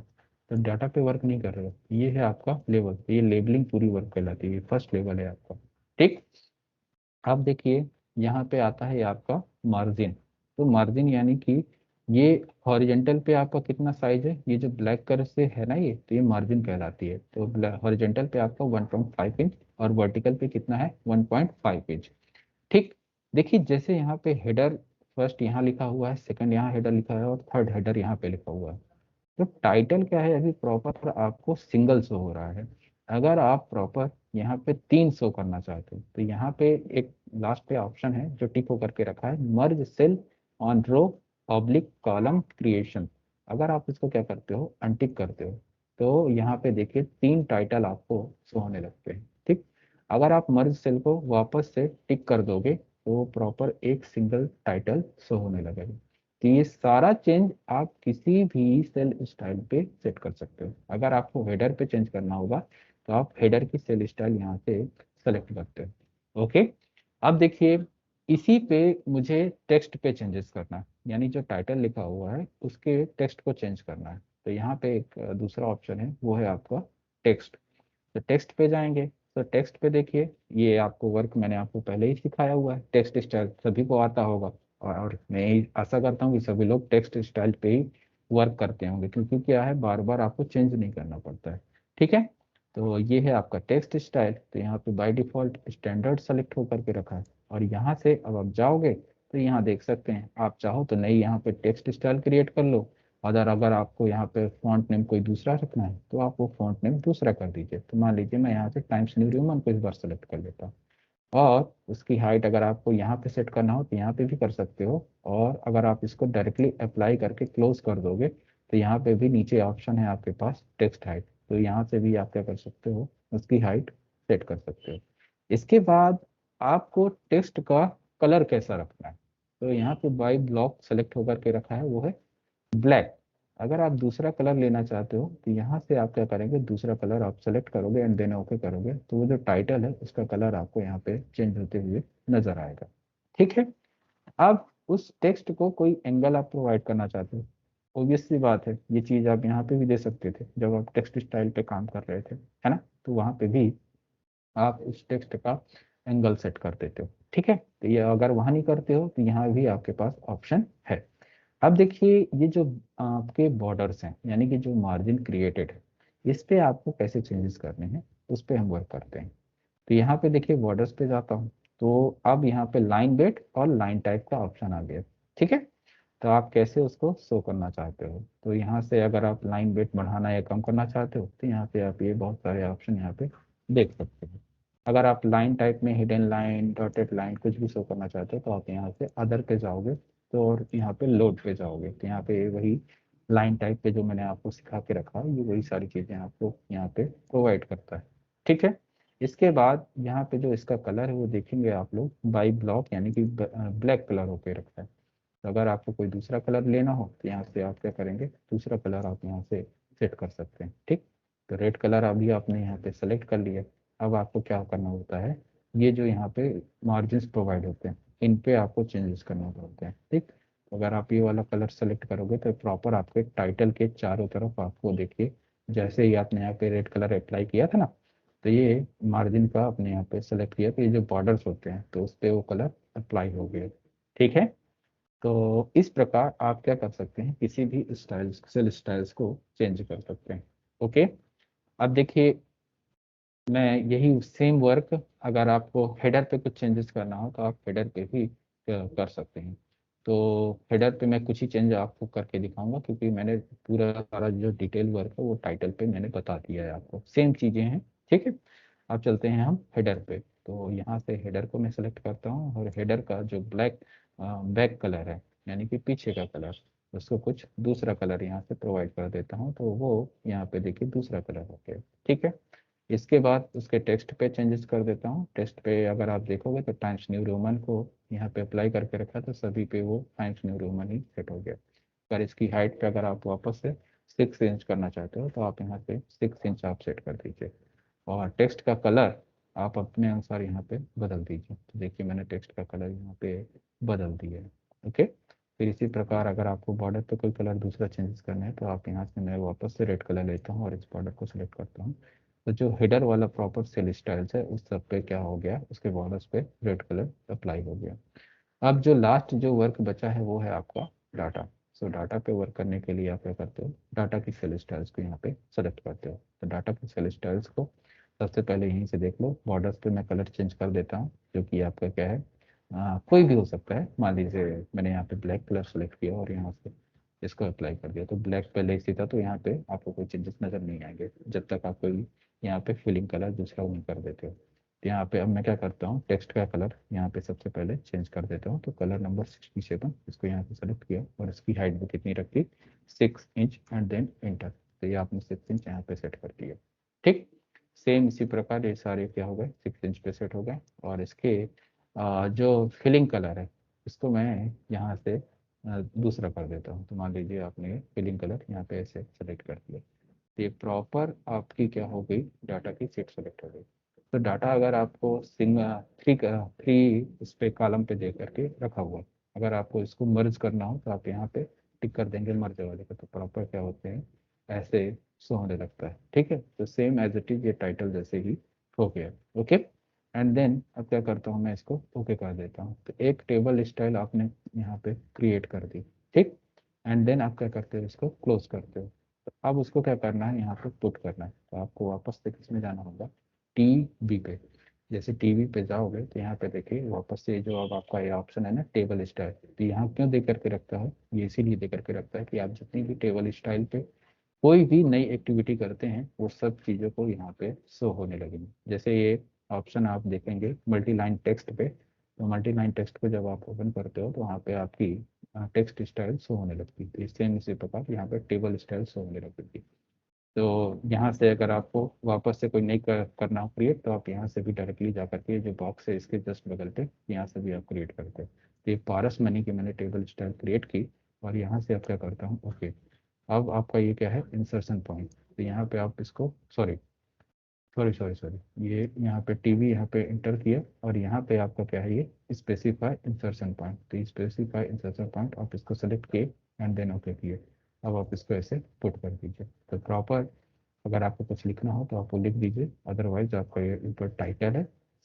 तो डाटा पे वर्क नहीं कर रहे हो, ये है आपका लेवल। ये लेबलिंग पूरी वर्क कहलाती है, फर्स्ट लेवल है आपका। ठीक। अब देखिए यहाँ पे आता है आपका मार्जिन। तो मार्जिन यानी कि ये हॉरिजेंटल पे आपका कितना साइज है, ये जो ब्लैक कलर से है ना ये, तो ये मार्जिन कहलाती है। तो हॉरिजेंटल पे आपका 1.5 इंच और वर्टिकल पे कितना है 1.5 इंच। ठीक। देखिए जैसे यहाँ पे हेडर फर्स्ट यहाँ लिखा हुआ है, सेकंड यहाँ हेडर लिखा है और थर्ड हेडर यहाँ पे लिखा हुआ है। तो टाइटल क्या है अभी प्रॉपर आपको सिंगल शो हो रहा है। अगर आप प्रॉपर यहाँ पे 3 शो करना चाहते हो तो यहाँ पे एक लास्ट पे ऑप्शन है जो टिक होकर के रखा है, merge cell on row oblique column creation. अगर आप इसको क्या करते हो अनटिक करते हो तो यहाँ पे देखिए 3 टाइटल आपको शो होने लगते हैं। ठीक। अगर आप मर्ज सेल को वापस से टिक कर दोगे तो प्रॉपर एक सिंगल टाइटल शो होने लगेगा। तो ये सारा चेंज आप किसी भी सेल स्टाइल पे सेट कर सकते हो। अगर आपको हेडर पे चेंज करना होगा तो आप हेडर की सेल स्टाइल यहाँ से सेलेक्ट करते हो। ओके। अब देखिए इसी पे मुझे टेक्स्ट पे चेंजेस करना है, यानी जो टाइटल लिखा हुआ है उसके टेक्स्ट को चेंज करना है। तो यहाँ पे एक दूसरा ऑप्शन है वो है आपका टेक्स्ट। तो टेक्स्ट पे जाएंगे तो टेक्स्ट पे देखिए ये आपको वर्क मैंने आपको पहले ही सिखाया हुआ है, टेक्स्ट स्टाइल सभी को आता होगा। और मैं यही आशा करता हूँ कि सभी लोग टेक्स्ट स्टाइल पे ही वर्क करते होंगे, क्योंकि क्या है बार बार आपको चेंज नहीं करना पड़ता है। ठीक है। तो ये है आपका टेक्स्ट स्टाइल। तो यहाँ पे बाय डिफॉल्ट स्टैंडर्ड सेलेक्ट होकर के रखा है। और यहाँ से अब आप जाओगे तो यहाँ देख सकते हैं, आप चाहो तो नई यहाँ पे टेक्स्ट स्टाइल क्रिएट कर लो। अगर अगर आपको यहाँ पे फॉन्ट नेम कोई दूसरा रखना है तो आप वो फॉन्ट नेम दूसरा कर दीजिए। तो मान लीजिए मैं यहाँ से टाइम्स न्यू रोमन को इस बार सेलेक्ट कर लेता हूँ। और उसकी हाइट अगर आपको यहाँ पे सेट करना हो तो यहाँ पे भी कर सकते हो। और अगर आप इसको डायरेक्टली अप्लाई करके क्लोज कर दोगे तो यहाँ पे भी नीचे ऑप्शन है आपके पास टेक्स्ट हाइट, तो यहाँ से भी आप क्या कर सकते हो उसकी हाइट सेट कर सकते हो। इसके बाद आपको टेक्स्ट का कलर कैसा रखना है, तो यहाँ पे बाई ब्लॉक सेलेक्ट होकर के रखा है वो है ब्लैक। अगर आप दूसरा कलर लेना चाहते हो तो यहाँ से आप क्या करेंगे दूसरा कलर आप सेलेक्ट करोगे एंड देन ओके करोगे तो वो जो टाइटल है उसका कलर आपको यहाँ पे चेंज होते हुए नजर आएगा। ठीक है। अब उस टेक्स्ट को कोई एंगल आप प्रोवाइड करना चाहते हो, ऑब्वियस सी बात है ये चीज आप यहाँ पे भी दे सकते थे जब आप टेक्स्ट स्टाइल पे काम कर रहे थे, है ना। तो वहां पे भी आप उस टेक्स्ट का एंगल सेट कर देते हो। ठीक है। तो ये अगर वहां नहीं करते हो तो यहाँ भी आपके पास ऑप्शन है। अब देखिए ये जो आपके बॉर्डर्स हैं यानी कि जो मार्जिन क्रिएटेड है इस पे आपको कैसे चेंजेस करने हैं उस पे हम वर्क करते हैं। तो यहाँ पे देखिए बॉर्डर्स पे जाता हूँ तो अब यहाँ पे लाइन वेट और लाइन टाइप का ऑप्शन आ गया। ठीक है। तो आप कैसे उसको शो करना चाहते हो, तो यहाँ से अगर आप लाइन वेट बढ़ाना या कम करना चाहते हो तो यहाँ पे आप ये बहुत सारे ऑप्शन यहाँ पे देख सकते हो। अगर आप लाइन टाइप में हिडन लाइन डॉटेड लाइन कुछ भी शो करना चाहते हो तो आप यहाँ से अदर पे जाओगे तो और यहाँ पे लोड पे जाओगे तो यहाँ पे वही लाइन टाइप पे जो मैंने आपको सिखा के रखा है ये वही सारी चीजें आपको यहाँ पे प्रोवाइड करता है। ठीक है। इसके बाद यहाँ पे जो इसका कलर है वो देखेंगे आप लोग बाई ब्लॉक यानी कि ब्लैक कलर होके रखा है। तो अगर आपको कोई दूसरा कलर लेना हो तो यहाँ से आप क्या करेंगे दूसरा कलर आप यहाँ से सेट कर सकते हैं। ठीक। तो रेड कलर अभी आपने यहाँ पे सेलेक्ट कर लिया। अब आपको क्या करना होता है, ये जो यहाँ पे मार्जिन प्रोवाइड होते हैं इन पे आपको चेंजेस करने होते हैं। ठीक। तो अगर आप ये वाला कलर सेलेक्ट करोगे तो प्रॉपर आपके टाइटल के चारों तरफ आपको देखिए जैसे ही आपने यहाँ पे रेड कलर अप्लाई किया था ना तो ये मार्जिन का आपने यहाँ पे सेलेक्ट किया तो ये जो बॉर्डर्स होते हैं तो उस पे वो कलर अप्लाई हो गया। ठीक है। तो इस प्रकार आप क्या कर सकते हैं किसी भी स्टाइल्स सेल स्टाइल्स को चेंज कर सकते हैं। ओके। अब देखिए मैं यही सेम वर्क अगर आपको हेडर पे कुछ चेंजेस करना हो तो आप हेडर पे भी कर सकते हैं। तो हेडर पे मैं कुछ ही चेंज आपको करके दिखाऊंगा क्योंकि मैंने पूरा सारा जो डिटेल वर्क है वो टाइटल पे मैंने बता दिया है आपको, सेम चीज़ें हैं। ठीक है। अब चलते हैं हम हेडर पे। तो यहाँ से हेडर को मैं सेलेक्ट करता हूँ और हेडर का जो ब्लैक बैक कलर है यानी कि पीछे का कलर उसको कुछ दूसरा कलर यहाँ से प्रोवाइड कर देता हूँ तो वो यहाँ पे देखिए दूसरा कलर हो गया। ठीक है। इसके बाद उसके टेक्स्ट पे चेंजेस कर देता हूँ। टेक्स्ट पे अगर आप देखोगे तो टाइम्स न्यू रोमन को यहाँ पे अप्लाई करके रखा तो सभी पे वो टाइम्स न्यू रोमन ही सेट हो गया। अगर इसकी हाइट पे अगर आप वापस से 6 इंच करना चाहते हो तो आप यहाँ से 6 इंच आप सेट कर दीजिए। और टेक्स्ट का कलर आप अपने अनुसार यहाँ पे बदल दीजिए। तो देखिए मैंने टेक्स्ट का कलर यहाँ पे बदल दिया है। ओके। फिर इसी प्रकार अगर आपको बॉर्डर पे कोई कलर दूसरा चेंजेस करना है तो आप यहाँ से मैं वापस से रेड कलर लेता हूँ और इस बॉर्डर को सिलेक्ट करता हूँ। तो जो हेडर वाला प्रॉपर सेल स्टाइल्स है उस सब पे क्या हो गया उसके बॉर्डर्स पे रेड कलर अप्लाई हो गया। अब जो लास्ट जो वर्क बचा है वो है आपका डाटा। सो डाटा पे वर्क करने के लिए आप क्या करते हो, डाटा की सेल स्टाइल्स को यहाँ पे सेलेक्ट करते हो। तो डाटा की सेल स्टाइल्स को सबसे पहले यहीं से देख लो, बॉर्डर्स पे मैं कलर चेंज कर देता हूँ, जो कि आपका क्या है, कोई भी हो सकता है। मान लीजिए मैंने यहाँ पे ब्लैक कलर सेलेक्ट किया और यहाँ से इसको अप्लाई कर दिया, तो ब्लैक पहले ही था, तो यहाँ पे आपको कोई चेंजेस नजर नहीं आएंगे जब तक आप कोई यहाँ पे फिलिंग कलर दूसरा नहीं कर देते हो। तो यहाँ पे अब मैं क्या करता हूँ, टेक्स्ट का कलर यहाँ पे सबसे पहले चेंज कर देता हूँ। तो कलर नंबर 67, इसको यहाँ पे सेलेक्ट किया और इसकी हाइट भी कितनी रखी, 6 इंच, एंड देन इंटर। तो ये आपने 6 इंच यहाँ पे सेट कर दिया। ठीक, सेम इसी प्रकार ये सारे क्या हो गए, 6 इंच पे सेट हो गए। और इसके जो फिलिंग कलर है, इसको मैं यहाँ से दूसरा कर देता हूँ। तो मान लीजिए आपने फिलिंग कलर यहाँ पे ऐसे सेलेक्ट कर दिया, तो ये प्रॉपर आपकी क्या हो गई, डाटा की सीट सेलेक्ट हो गई। तो डाटा अगर आपको थ्री थ्री इस पे कॉलम पे दे करके रखा हुआ है, अगर आपको इसको मर्ज करना हो तो आप यहाँ पे टिक कर देंगे मर्ज वाले का, तो प्रॉपर क्या होते हैं, ऐसे शो होने लगता है। ठीक है, तो सेम एज इट इज ये टाइटल जैसे ही हो गया। ओके, एंड देन अब क्या करता हूँ, मैं इसको ओके कर देता हूँ। तो एक टेबल स्टाइल आपने यहाँ पे क्रिएट कर दी। ठीक, एंड देन आप क्या करते हो, इसको क्लोज करते हो। तो अब उसको क्या करना है, यहाँ पे पुट करना है। तो आपको वापस से किसमें जाना होगा, टीवी पे। जैसे टीवी पे जाओगे तो यहाँ पे देखिए वापस से जो अब आपका ये ऑप्शन है ना, टेबल स्टाइल, तो यहाँ क्यों दे करके रखता है, ये इसीलिए दे करके रखता है कि आप जितनी भी टेबल स्टाइल पे कोई भी नई एक्टिविटी करते हैं, वो सब चीज़ों को यहाँ पे शो होने लगेंगे। जैसे ये ऑप्शन आप देखेंगे मल्टी लाइन टेक्स्ट पे, तो मल्टी लाइन टेक्स्ट को जब आप ओपन करते हो तो वहाँ पे आपकी टेक्स्ट स्टाइल शो होने लगती है। सेम इसी प्रकार यहाँ पे टेबल स्टाइल शो होने लगती। तो यहाँ से अगर आपको वापस से कोई नहीं करना हो क्रिएट, तो आप यहाँ से भी डायरेक्टली जा करके जो बॉक्स है इसके जस्ट बगल पे, यहाँ से भी आप क्रिएट करते हैं। तो ये पारस मनी की मैंने टेबल स्टाइल क्रिएट की, और यहाँ से आप क्या करता हूँ, ओके। अब आपका ये क्या है, इंसर्शन पॉइंट। तो यहाँ पे आप इसको, सॉरी सॉरी सॉरी सॉरी, ये यहाँ पे टीवी यहाँ पे इंटर किया, और यहाँ पे आपका क्या है, ये स्पेसिफाई इंसर्शन पॉइंट। तो स्पेसिफाई इंसर्शन पॉइंट आप इसको सेलेक्ट किए एंड देन ओके किए। अब आप इसको ऐसे पुट कर दीजिए। तो प्रॉपर अगर आपको कुछ लिखना हो तो आप वो लिख दीजिए, अदरवाइज आपका ये ऊपर टाइटल है,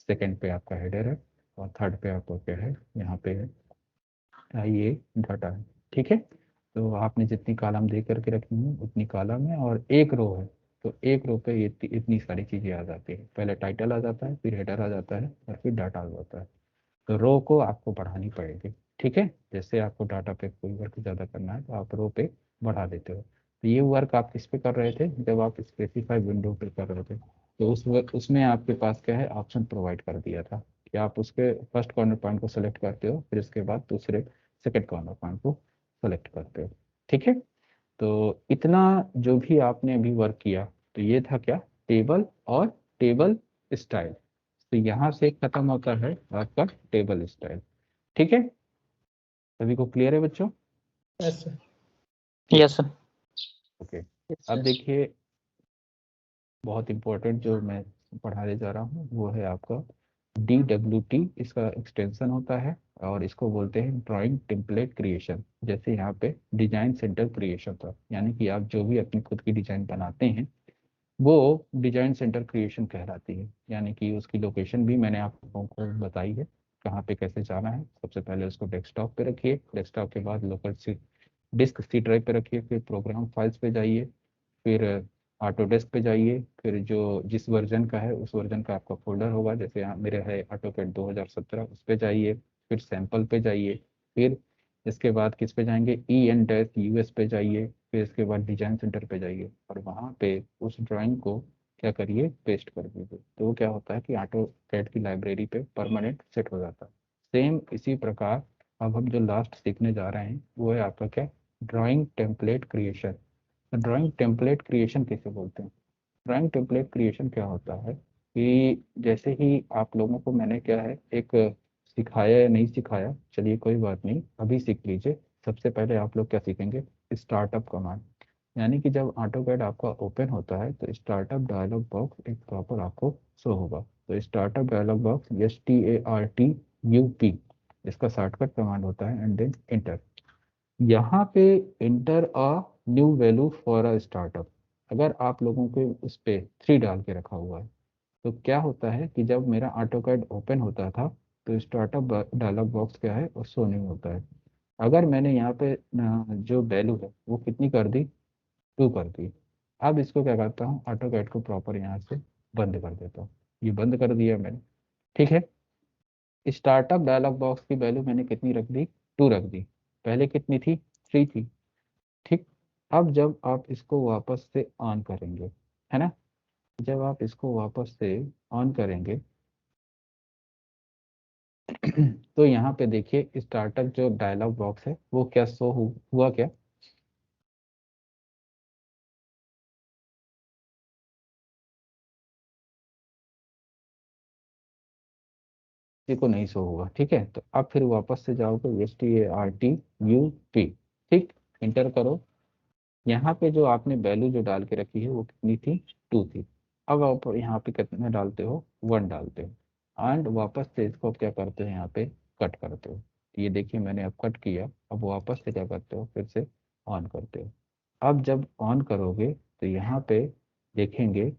सेकंड पे आपका हेडर है, और थर्ड पे आपका क्या है, यहाँ पे है ये डाटा है। ठीक है, तो आपने जितनी कॉलम दे करके रखी है उतनी कॉलम है, और एक रो है, तो एक रो पे ये इतनी सारी चीज़ें आ जाती है। पहले टाइटल आ जाता है, फिर हेडर आ जाता है, और फिर डाटा आ जाता है। तो रो को आपको बढ़ानी पड़ेगी। ठीक है, जैसे आपको डाटा पे कोई वर्क ज़्यादा करना है तो आप रो पे बढ़ा देते हो। तो ये वर्क आप किस पे कर रहे थे, जब आप स्पेसिफाई विंडो पे कर रहे थे, तो उस वर्क उसमें आपके पास क्या है, ऑप्शन प्रोवाइड कर दिया था कि आप उसके फर्स्ट कॉर्नर पॉइंट को सेलेक्ट करते हो, फिर उसके बाद दूसरे सेकंड कॉर्नर पॉइंट को सेलेक्ट करते हो। ठीक है, तो इतना जो भी आपने अभी वर्क किया, तो ये था क्या, टेबल और टेबल स्टाइल। तो यहाँ से खत्म होता है आपका टेबल स्टाइल। ठीक है, सभी को क्लियर है बच्चों? Yes sir. ठीक, यस सर। ओके। यस अब सर। देखिए, बहुत इंपॉर्टेंट जो मैं पढ़ाने जा रहा हूँ वो है आपका DWT, इसका एक्सटेंशन होता है, और इसको बोलते हैं ड्राइंग टेम्पलेट क्रिएशन। जैसे यहाँ पे डिजाइन सेंटर क्रिएशन था, यानी कि आप जो भी अपनी खुद की डिजाइन बनाते हैं वो डिजाइन सेंटर क्रिएशन कहलाती है। यानी कि उसकी लोकेशन भी मैंने आप लोगों को बताई है, कहाँ पे कैसे जाना है। सबसे पहले उसको डेस्कटॉप पे रखिए, डेस्कटॉप के बाद लोकल सी डिस्क सी ड्राइव पे रखिए, फिर प्रोग्राम फाइल्स पे जाइए, फिर ऑटोडेस्क पे जाइए, फिर जो जिस वर्जन का है उस वर्जन का आपका फोल्डर होगा, जैसे यहाँ मेरे है ऑटोकैड 2017, उस पे जाइए, फिर सैंपल पे जाइए, फिर इसके बाद किस पे जाएंगे, EN-US पे जाइए, फिर इसके बाद डिजाइन सेंटर पे जाइए, और वहाँ पे उस ड्राइंग को क्या करिए, पेस्ट कर दीजिए। तो वो क्या होता है कि ऑटो कैड की लाइब्रेरी पे परमानेंट सेट हो जाता है। सेम इसी प्रकार अब हम जो लास्ट सीखने जा रहे हैं वो है आपका क्या, drawing template creation. Drawing template creation किसे बोलते हैं, ड्राइंग टेम्पलेट क्रिएशन क्या होता है कि जैसे ही आप लोगों को मैंने क्या है, एक सिखाया या नहीं सिखाया, चलिए कोई बात नहीं, अभी सीख लीजिए। सबसे पहले आप लोग क्या सीखेंगे, स्टार्टअप कमांड। यानी कि जब ऑटोकैड आपका ओपन होता है तो स्टार्टअप डायलॉग बॉक्स एक प्रॉपर आपको शो होगा। तो स्टार्टअप डायलॉग बॉक्स STARTUP, इसका शॉर्टकट कमांड होता है, एंड देन एंटर। यहाँ पे inter a new value for a startup, अगर आप लोगों के उस पे 3 डाल के रखा हुआ है, तो क्या होता है कि जब मेरा ऑटोकैड ओपन होता था तो स्टार्टअप डायलॉग बॉक्स क्या है, वो शो नहीं होता है। अगर मैंने यहाँ पे जो वैल्यू है वो कितनी कर दी, 2 कर दी। अब इसको क्या करता हूँ, ऑटो कैड को प्रॉपर यहाँ से बंद कर देता हूँ। ये बंद कर दिया मैंने, ठीक है। स्टार्टअप डायलॉग बॉक्स की वैल्यू मैंने कितनी रख दी, 2 रख दी। पहले कितनी थी, 3 थी, ठीक। अब जब आप इसको वापस से ऑन करेंगे, है ना, जब आप इसको वापस से ऑन करेंगे तो यहाँ पे देखिए स्टार्टअप जो डायलॉग बॉक्स है वो क्या शो हुआ क्या, किसी को नहीं शो हुआ, ठीक है। तो अब फिर वापस से जाओगे STARTUP, ठीक, इंटर करो। यहाँ पे जो आपने वैल्यू जो डाल के रखी है वो कितनी थी, 2 थी। अब आप यहाँ पे कितने डालते हो, 1 डालते हो एंड वापस से इसको आप क्या करते हो, यहाँ पे कट करते हो। तो ये देखिए मैंने अब कट किया। अब वापस से क्या करते हो, फिर से ऑन करते हो। अब जब ऑन करोगे तो यहाँ पे देखेंगे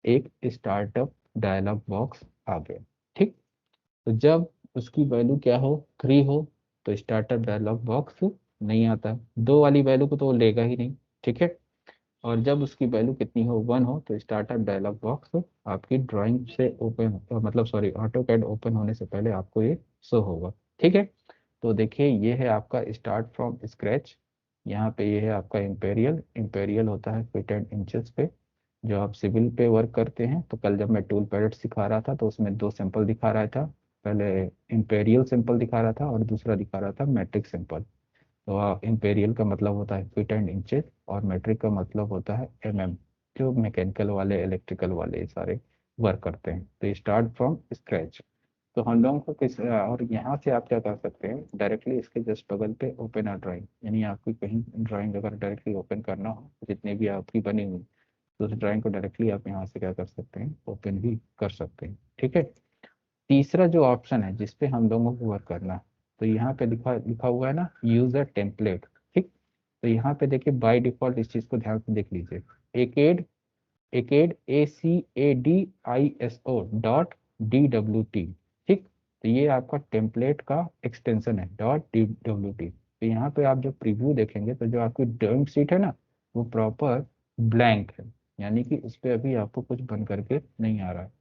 एक स्टार्टअप डायलॉग बॉक्स आ गया, ठीक। तो जब उसकी वैल्यू क्या हो, 3 हो, तो स्टार्टअप डायलॉग बॉक्स नहीं आता, 2 वाली वैल्यू को तो वो लेगा ही नहीं, ठीक है। और जब उसकी वैल्यू कितनी हो, 1 हो, तो स्टार्टअप डायलॉग बॉक्स आपकी ड्राइंग से ओपन, मतलब सॉरी ऑटो कैड ओपन होने से पहले आपको ये शो होगा, ठीक है। तो देखिए ये है आपका स्टार्ट फ्रॉम स्क्रैच। यहाँ पे ये है आपका इम्पेरियल, इम्पेरियल होता है फीट एंड इंचेस पे। जो आप सिविल पे वर्क करते हैं, तो कल जब मैं टूल पैलेट सिखा रहा था तो उसमें 2 सैंपल दिखा रहा था। पहले इम्पेरियल सिंपल दिखा रहा था और दूसरा दिखा रहा था मैट्रिक सिंपल। तो इम्पेरियल का मतलब होता है फीट एंड इंचेस और मैट्रिक का मतलब होता है जो मैकेनिकल वाले इलेक्ट्रिकल वाले ये सारे वर्क करते हैं। तो स्टार्ट फ्रॉम स्क्रैच। तो हम लोगों को किस और यहाँ से आप क्या कर सकते हैं, डायरेक्टली इसके जस्ट बगल पे ओपन अ ड्राइंग, यानी आपकी कहीं ड्राइंग अगर डायरेक्टली ओपन करना हो, जितनी भी आपकी बनी हुई, तो उस ड्राइंग को डायरेक्टली आप यहाँ से क्या कर सकते हैं, ओपन भी कर सकते हैं, ठीक है। तीसरा जो ऑप्शन है जिसपे हम लोगों को वर्क करना है, तो यहाँ पे लिखा लिखा हुआ है ना, यूजर टेम्पलेट, ठीक। तो यहाँ पे देखिए बाय डिफॉल्ट इस चीज को ध्यान से देख लीजिए, एकेड, एकेड ACADISO.DWT, ठीक। तो ये आपका टेम्पलेट का एक्सटेंशन है, .DWT। तो यहाँ पे आप जब प्रीव्यू देखेंगे तो जो आपकी ड्राइंग शीट है ना, वो प्रॉपर ब्लैंक है, यानी कि इस पे अभी आपको कुछ बन करके नहीं आ रहा है।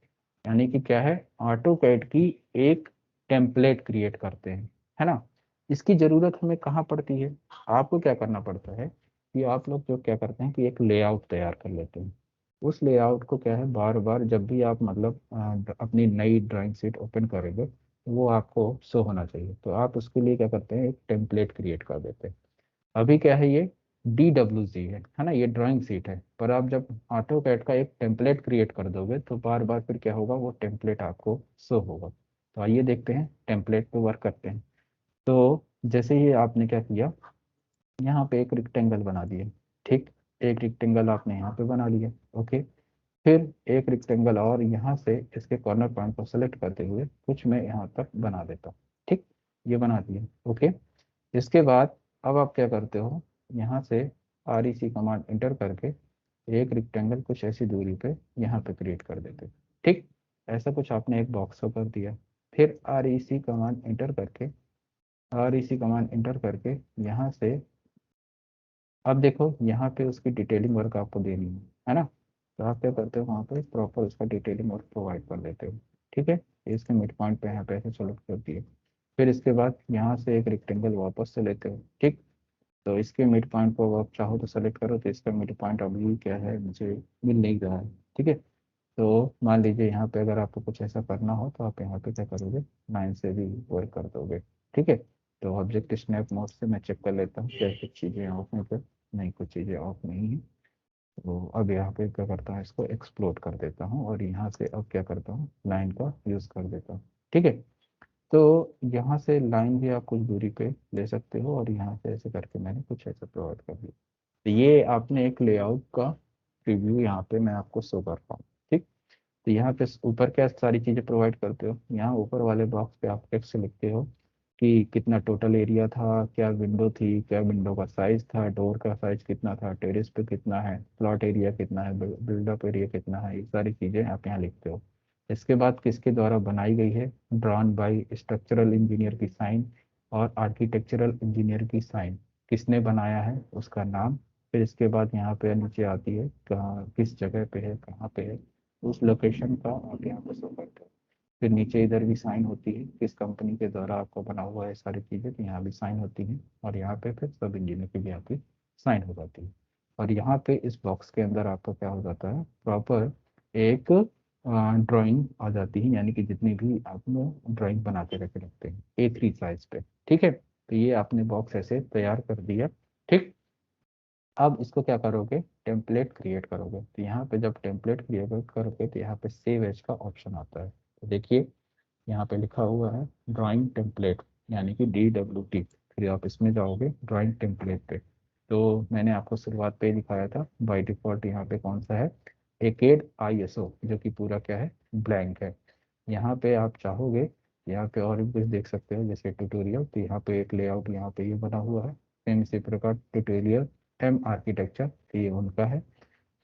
यानी कि क्या है, ऑटो कैड की एक टेम्पलेट क्रिएट करते हैं, है ना। इसकी जरूरत हमें कहाँ पड़ती है, आपको क्या करना पड़ता है कि आप लोग जो क्या करते हैं कि एक लेआउट तैयार कर लेते हैं। उस लेआउट को क्या है, बार बार जब भी आप मतलब अपनी नई ड्राइंग शीट ओपन करेंगे वो आपको शो होना चाहिए। तो आप उसके लिए क्या करते हैं, एक टेम्पलेट क्रिएट कर देते हैं। अभी क्या है ये, DWG है ना, ये ड्राइंग सीट है। पर आप जब ऑटो कैड का एक टेम्पलेट क्रिएट कर दोगे तो बार बार फिर क्या होगा, वो टेम्पलेट आपको शो होगा। तो आइए देखते हैं, टेम्पलेट पे वर्क करते हैं। तो जैसे ही आपने क्या किया, यहाँ पे एक रिक्टेंगल बना दिए, ठीक। एक रिक्टेंगल आपने यहाँ पे बना लिया, ओके। फिर एक रिक्टेंगल और यहाँ से इसके कॉर्नर पॉइंट को सेलेक्ट करते हुए कुछ मैं यहाँ तक बना देता हूँ, ठीक। ये बना दिया, ओके। इसके बाद अब आप क्या करते हो, यहाँ से REC कमांड इंटर करके एक रेक्टेंगल कुछ ऐसी दूरी पे यहाँ पे क्रिएट कर देते हो, ठीक। ऐसा कुछ आपने एक बॉक्स को कर दिया। फिर REC कमांड इंटर करके यहाँ से, अब देखो यहाँ पे उसकी डिटेलिंग वर्क आपको देनी है ना। तो आप क्या करते हो, वहाँ पे प्रॉपर उसका डिटेलिंग वर्क प्रोवाइड कर देते हो, ठीक है। इसके मिड पॉइंट पे यहाँ पे ऐसे सेलेक्ट कर दिए। फिर इसके बाद यहाँ से एक रेक्टेंगल वापस से लेते हो, ठीक। तो इसके मिड पॉइंट को आप चाहो तो सेलेक्ट करो, तो इसका मिड पॉइंट अभी क्या है, मुझे मिल नहीं रहा है, ठीक है। तो मान लीजिए यहाँ पे अगर आपको कुछ ऐसा करना हो तो आप यहाँ पे क्या करोगे, लाइन से भी वर्क कर दोगे, ठीक है। तो ऑब्जेक्ट स्नैप मोड से मैं चेक कर लेता हूँ क्या कुछ चीज़ें ऑफ हैं, फिर नहीं, कुछ चीज़ें ऑफ नहीं है। तो अब यहाँ पे क्या करता हूँ, इसको एक्सप्लोड कर देता हूँ और यहाँ से अब क्या करता हूँ, लाइन का यूज़ कर देता हूँ, ठीक है। तो यहाँ से लाइन भी आप कुछ दूरी पे ले सकते हो और यहाँ से ऐसे करके मैंने कुछ ऐसा प्रोवाइड कर दिया। तो ये आपने एक लेआउट का प्रीव्यू यहाँ पे मैं आपको शो कर पाऊँ, ठीक। तो यहाँ पे ऊपर क्या सारी चीज़ें प्रोवाइड करते हो, यहाँ ऊपर वाले बॉक्स पे आप टेक्स्ट लिखते हो कि कितना टोटल एरिया था, क्या विंडो थी, क्या विंडो का साइज था, डोर का साइज कितना था, टेरेस पे कितना है, प्लॉट एरिया कितना है, बिल्डअप एरिया कितना है, ये सारी चीज़ें आप यहाँ लिखते हो। इसके बाद किसके द्वारा बनाई गई है, ड्रॉन बाय स्ट्रक्चरल इंजीनियर की साइन, और आर्किटेक्चरल इंजीनियर की साइन, किसने बनाया है उसका नाम, फिर इसके बाद यहाँ पे नीचे आती है कहाँ किस जगह पे है, कहाँ पे है, उस लोकेशन का आप यहाँ पे शो करते हो। फिर नीचे इधर भी साइन होती है, किस कंपनी के द्वारा आपको बना हुआ है सारी चीज़ें, तो यहाँ भी साइन होती है, और यहाँ पे फिर सब इंजीनियर की भी यहाँ पे साइन हो जाती है। और यहाँ पे इस बॉक्स के अंदर आपका क्या हो जाता है, प्रॉपर एक ड्राइंग आ जाती है, यानी कि जितनी भी आपने ड्राइंग बना के रखते हैं A3 साइज पे। ठीक है, तो ये आपने बॉक्स ऐसे तैयार कर दिया। ठीक, अब इसको क्या करोगे, टेम्पलेट क्रिएट करोगे। तो यहाँ पे जब टेम्पलेट क्रिएट करोगे तो यहाँ पे सेव एज का ऑप्शन आता है। तो देखिए यहाँ पे लिखा हुआ है ड्राइंग टेम्पलेट, यानी कि DWT। फिर आप इसमें जाओगे ड्राइंग टेम्पलेट पे। तो मैंने आपको शुरुआत पे ही दिखाया था, बाय डिफॉल्ट यहाँ पे कौन सा है, एकेड ISO, जो कि पूरा क्या है, ब्लैंक है। यहाँ पे आप चाहोगे, यहाँ पे और भी कुछ देख सकते हो जैसे ट्यूटोरियल, तो यहाँ पे एक लेआउट यहाँ पे ये बना हुआ है। सेम इसी प्रकार ट्यूटोरियल M आर्किटेक्चर, तो ये उनका है।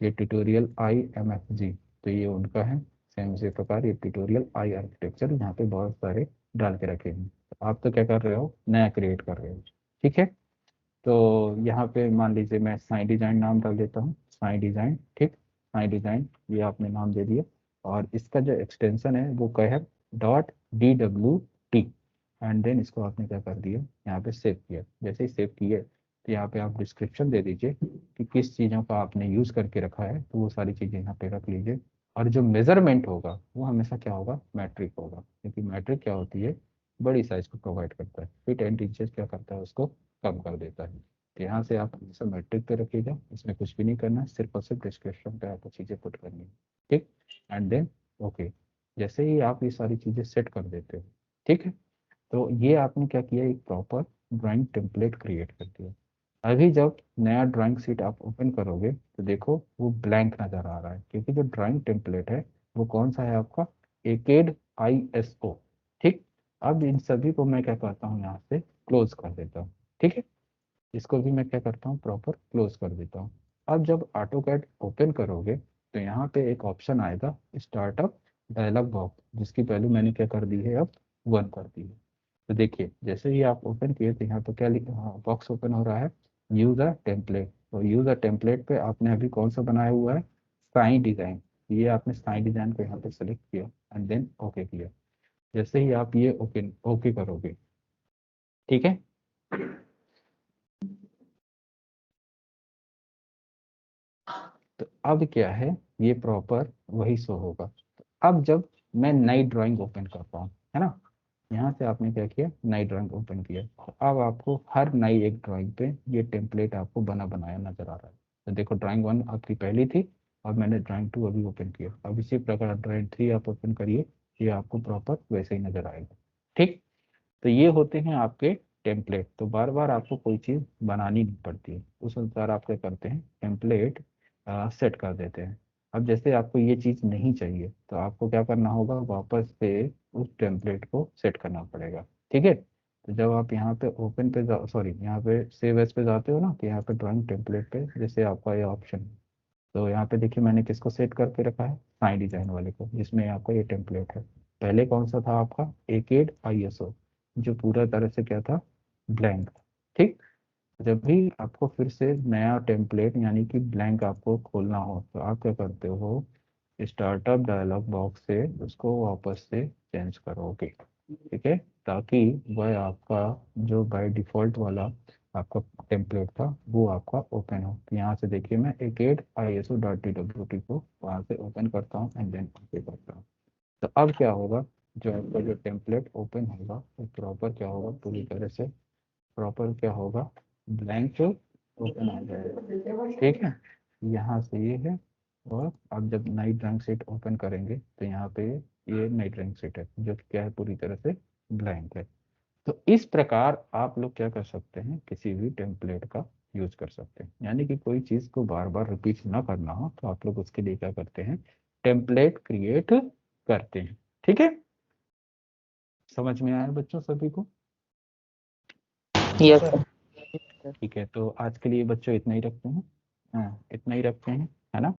ये ट्यूटोरियल IMFG, तो ये उनका है। सेम इसी प्रकार ये ट्यूटोरियल I आर्किटेक्चर, यहाँ पे बहुत सारे डाल के रखे हैं। तो आप तो क्या कर रहे हो, नया क्रिएट कर रहे हो। ठीक है, तो यहाँ पे मान लीजिए मैं साई डिजाइन नाम डाल देता हूँ, साई डिजाइन। ठीक, साई डिजाइन ये आपने नाम दे दिया, और इसका जो एक्सटेंशन है वो क्या है, .DWT। एंड देन इसको आपने क्या कर दिया, यहाँ पे सेव किया। जैसे ही सेव किए तो यहाँ पे आप डिस्क्रिप्शन दे दीजिए कि किस चीज़ों का आपने यूज़ करके रखा है, तो वो सारी चीज़ें यहाँ पे रख लीजिए। और जो मेजरमेंट होगा वो हमेशा क्या होगा, मैट्रिक होगा, क्योंकि मैट्रिक क्या होती है, बड़ी साइज को प्रोवाइड करता है। फिट एंड इंचेस क्या करता है, उसको कम कर देता है। तो यहाँ से आप हमेशा मैट्रिक पे रखिएगा, इसमें कुछ भी नहीं करना है, सिर्फ और सिर्फ डिस्क्रिप्शन पे आपको चीज़ें पुट करनी है। ठीक, एंड देन ओके। जैसे ही आप ये सारी चीज़ें सेट कर देते हो, ठीक है, तो ये आपने क्या किया, एक प्रॉपर ड्राइंग टेम्पलेट क्रिएट कर दिया। अभी जब नया ड्राइंग शीट आप ओपन करोगे तो देखो वो ब्लैंक नज़र आ रहा है, क्योंकि जो ड्राइंग टेम्पलेट है वो कौन सा है आपका, एकेड ISO। ठीक, अब इन सभी को मैं क्या करता हूँ, यहाँ से क्लोज कर देता हूँ। ठीक है, इसको भी मैं क्या करता हूँ, प्रॉपर क्लोज कर देता हूँ। अब जब ऑटो कैड ओपन करोगे तो यहाँ पे एक ऑप्शन आएगा स्टार्टअप डायलॉग बॉक्स, जिसकी वैल्यू मैंने क्या कर दी है, अब 1 कर दी है। तो देखिए जैसे ही आप ओपन किए तो यहाँ पे क्या बॉक्स ओपन हो रहा है, यूजर टेम्पलेट। तो यूजर टेम्पलेट पे आपने अभी कौन सा बनाया हुआ है, साई डिजाइन। ये आपने साई डिजाइन को यहाँ पे सेलेक्ट किया एंड देन ओके किया। जैसे ही आप ये ओके ओके करोगे, ठीक है, तो अब क्या है, ये प्रॉपर वही शो होगा। अब जब मैं नई ड्राइंग ओपन करता हूँ, है ना, यहाँ से आपने क्या किया, नई ड्राइंग ओपन किया, तो अब आपको हर नई एक ड्राइंग पे ये टेम्पलेट आपको बना बनाया नजर आ रहा है। तो देखो ड्राइंग 1 आपकी पहली थी, और मैंने ड्राइंग 2 अभी ओपन किया। अब इसी प्रकार ड्राइंग 3 आप ओपन करिए, ये आपको प्रॉपर वैसे ही नजर आएगा। ठीक, तो ये होते हैं आपके टेम्पलेट। तो बार बार आपको कोई चीज़ बनानी नहीं पड़ती है, उस अनुसार आप क्या करते हैं, टेम्पलेट सेट कर देते हैं। अब जैसे आपको ये चीज़ नहीं चाहिए तो आपको क्या करना होगा, वापस से उस टेम्पलेट को सेट करना पड़ेगा। ठीक है, तो जब आप यहाँ पे ओपन पे सॉरी यहाँ पे सेव एज पे जाते हो ना, तो यहाँ पे ड्राइंग टेम्पलेट पे जैसे आपका ये ऑप्शन है, तो यहाँ पे देखिए मैंने किसको सेट करके रखा है, साई डिजाइन वाले को, जिसमें आपका ये टेम्पलेट है। पहले कौन सा था आपका, एकेड ISO, जो पूरा तरह से क्या था, ब्लैंक। ठीक, जब भी आपको फिर से नया टेम्पलेट यानी कि ब्लैंक आपको खोलना हो तो आप क्या करते हो, स्टार्टअप डायलॉग बॉक्स से उसको वापस से चेंज करोगे। ठीक है, ताकि वह आपका जो बाय डिफॉल्ट वाला आपका टेम्पलेट था वो आपका ओपन हो। तो यहाँ से देखिए मैं एकेड ISO.DWT को वहाँ से ओपन करता हूँ एंड देन ओके करता हूँ। तो अब क्या होगा, जो आपका जो टेम्पलेट ओपन होगा वो प्रॉपर क्या होगा, पूरी तरह से प्रॉपर क्या होगा, ब्लैंक ओपन आ जाएगा। ठीक है, यहाँ से ये है। और अब जब नई ड्राइंग शीट ओपन करेंगे तो यहाँ पे ये नई ड्राइंग शीट है जो कि क्या है, पूरी तरह से ब्लैंक है। तो इस प्रकार आप लोग क्या कर सकते हैं, किसी भी टेम्पलेट का यूज कर सकते हैं, यानी कि कोई चीज को बार बार रिपीट ना करना हो तो आप लोग उसके लिए क्या करते हैं, टेम्पलेट क्रिएट करते हैं। ठीक है, समझ में आया बच्चों सभी को। Yes sir sir. ठीक है, तो आज के लिए बच्चों इतना ही रखते हैं, हाँ इतना ही रखते हैं।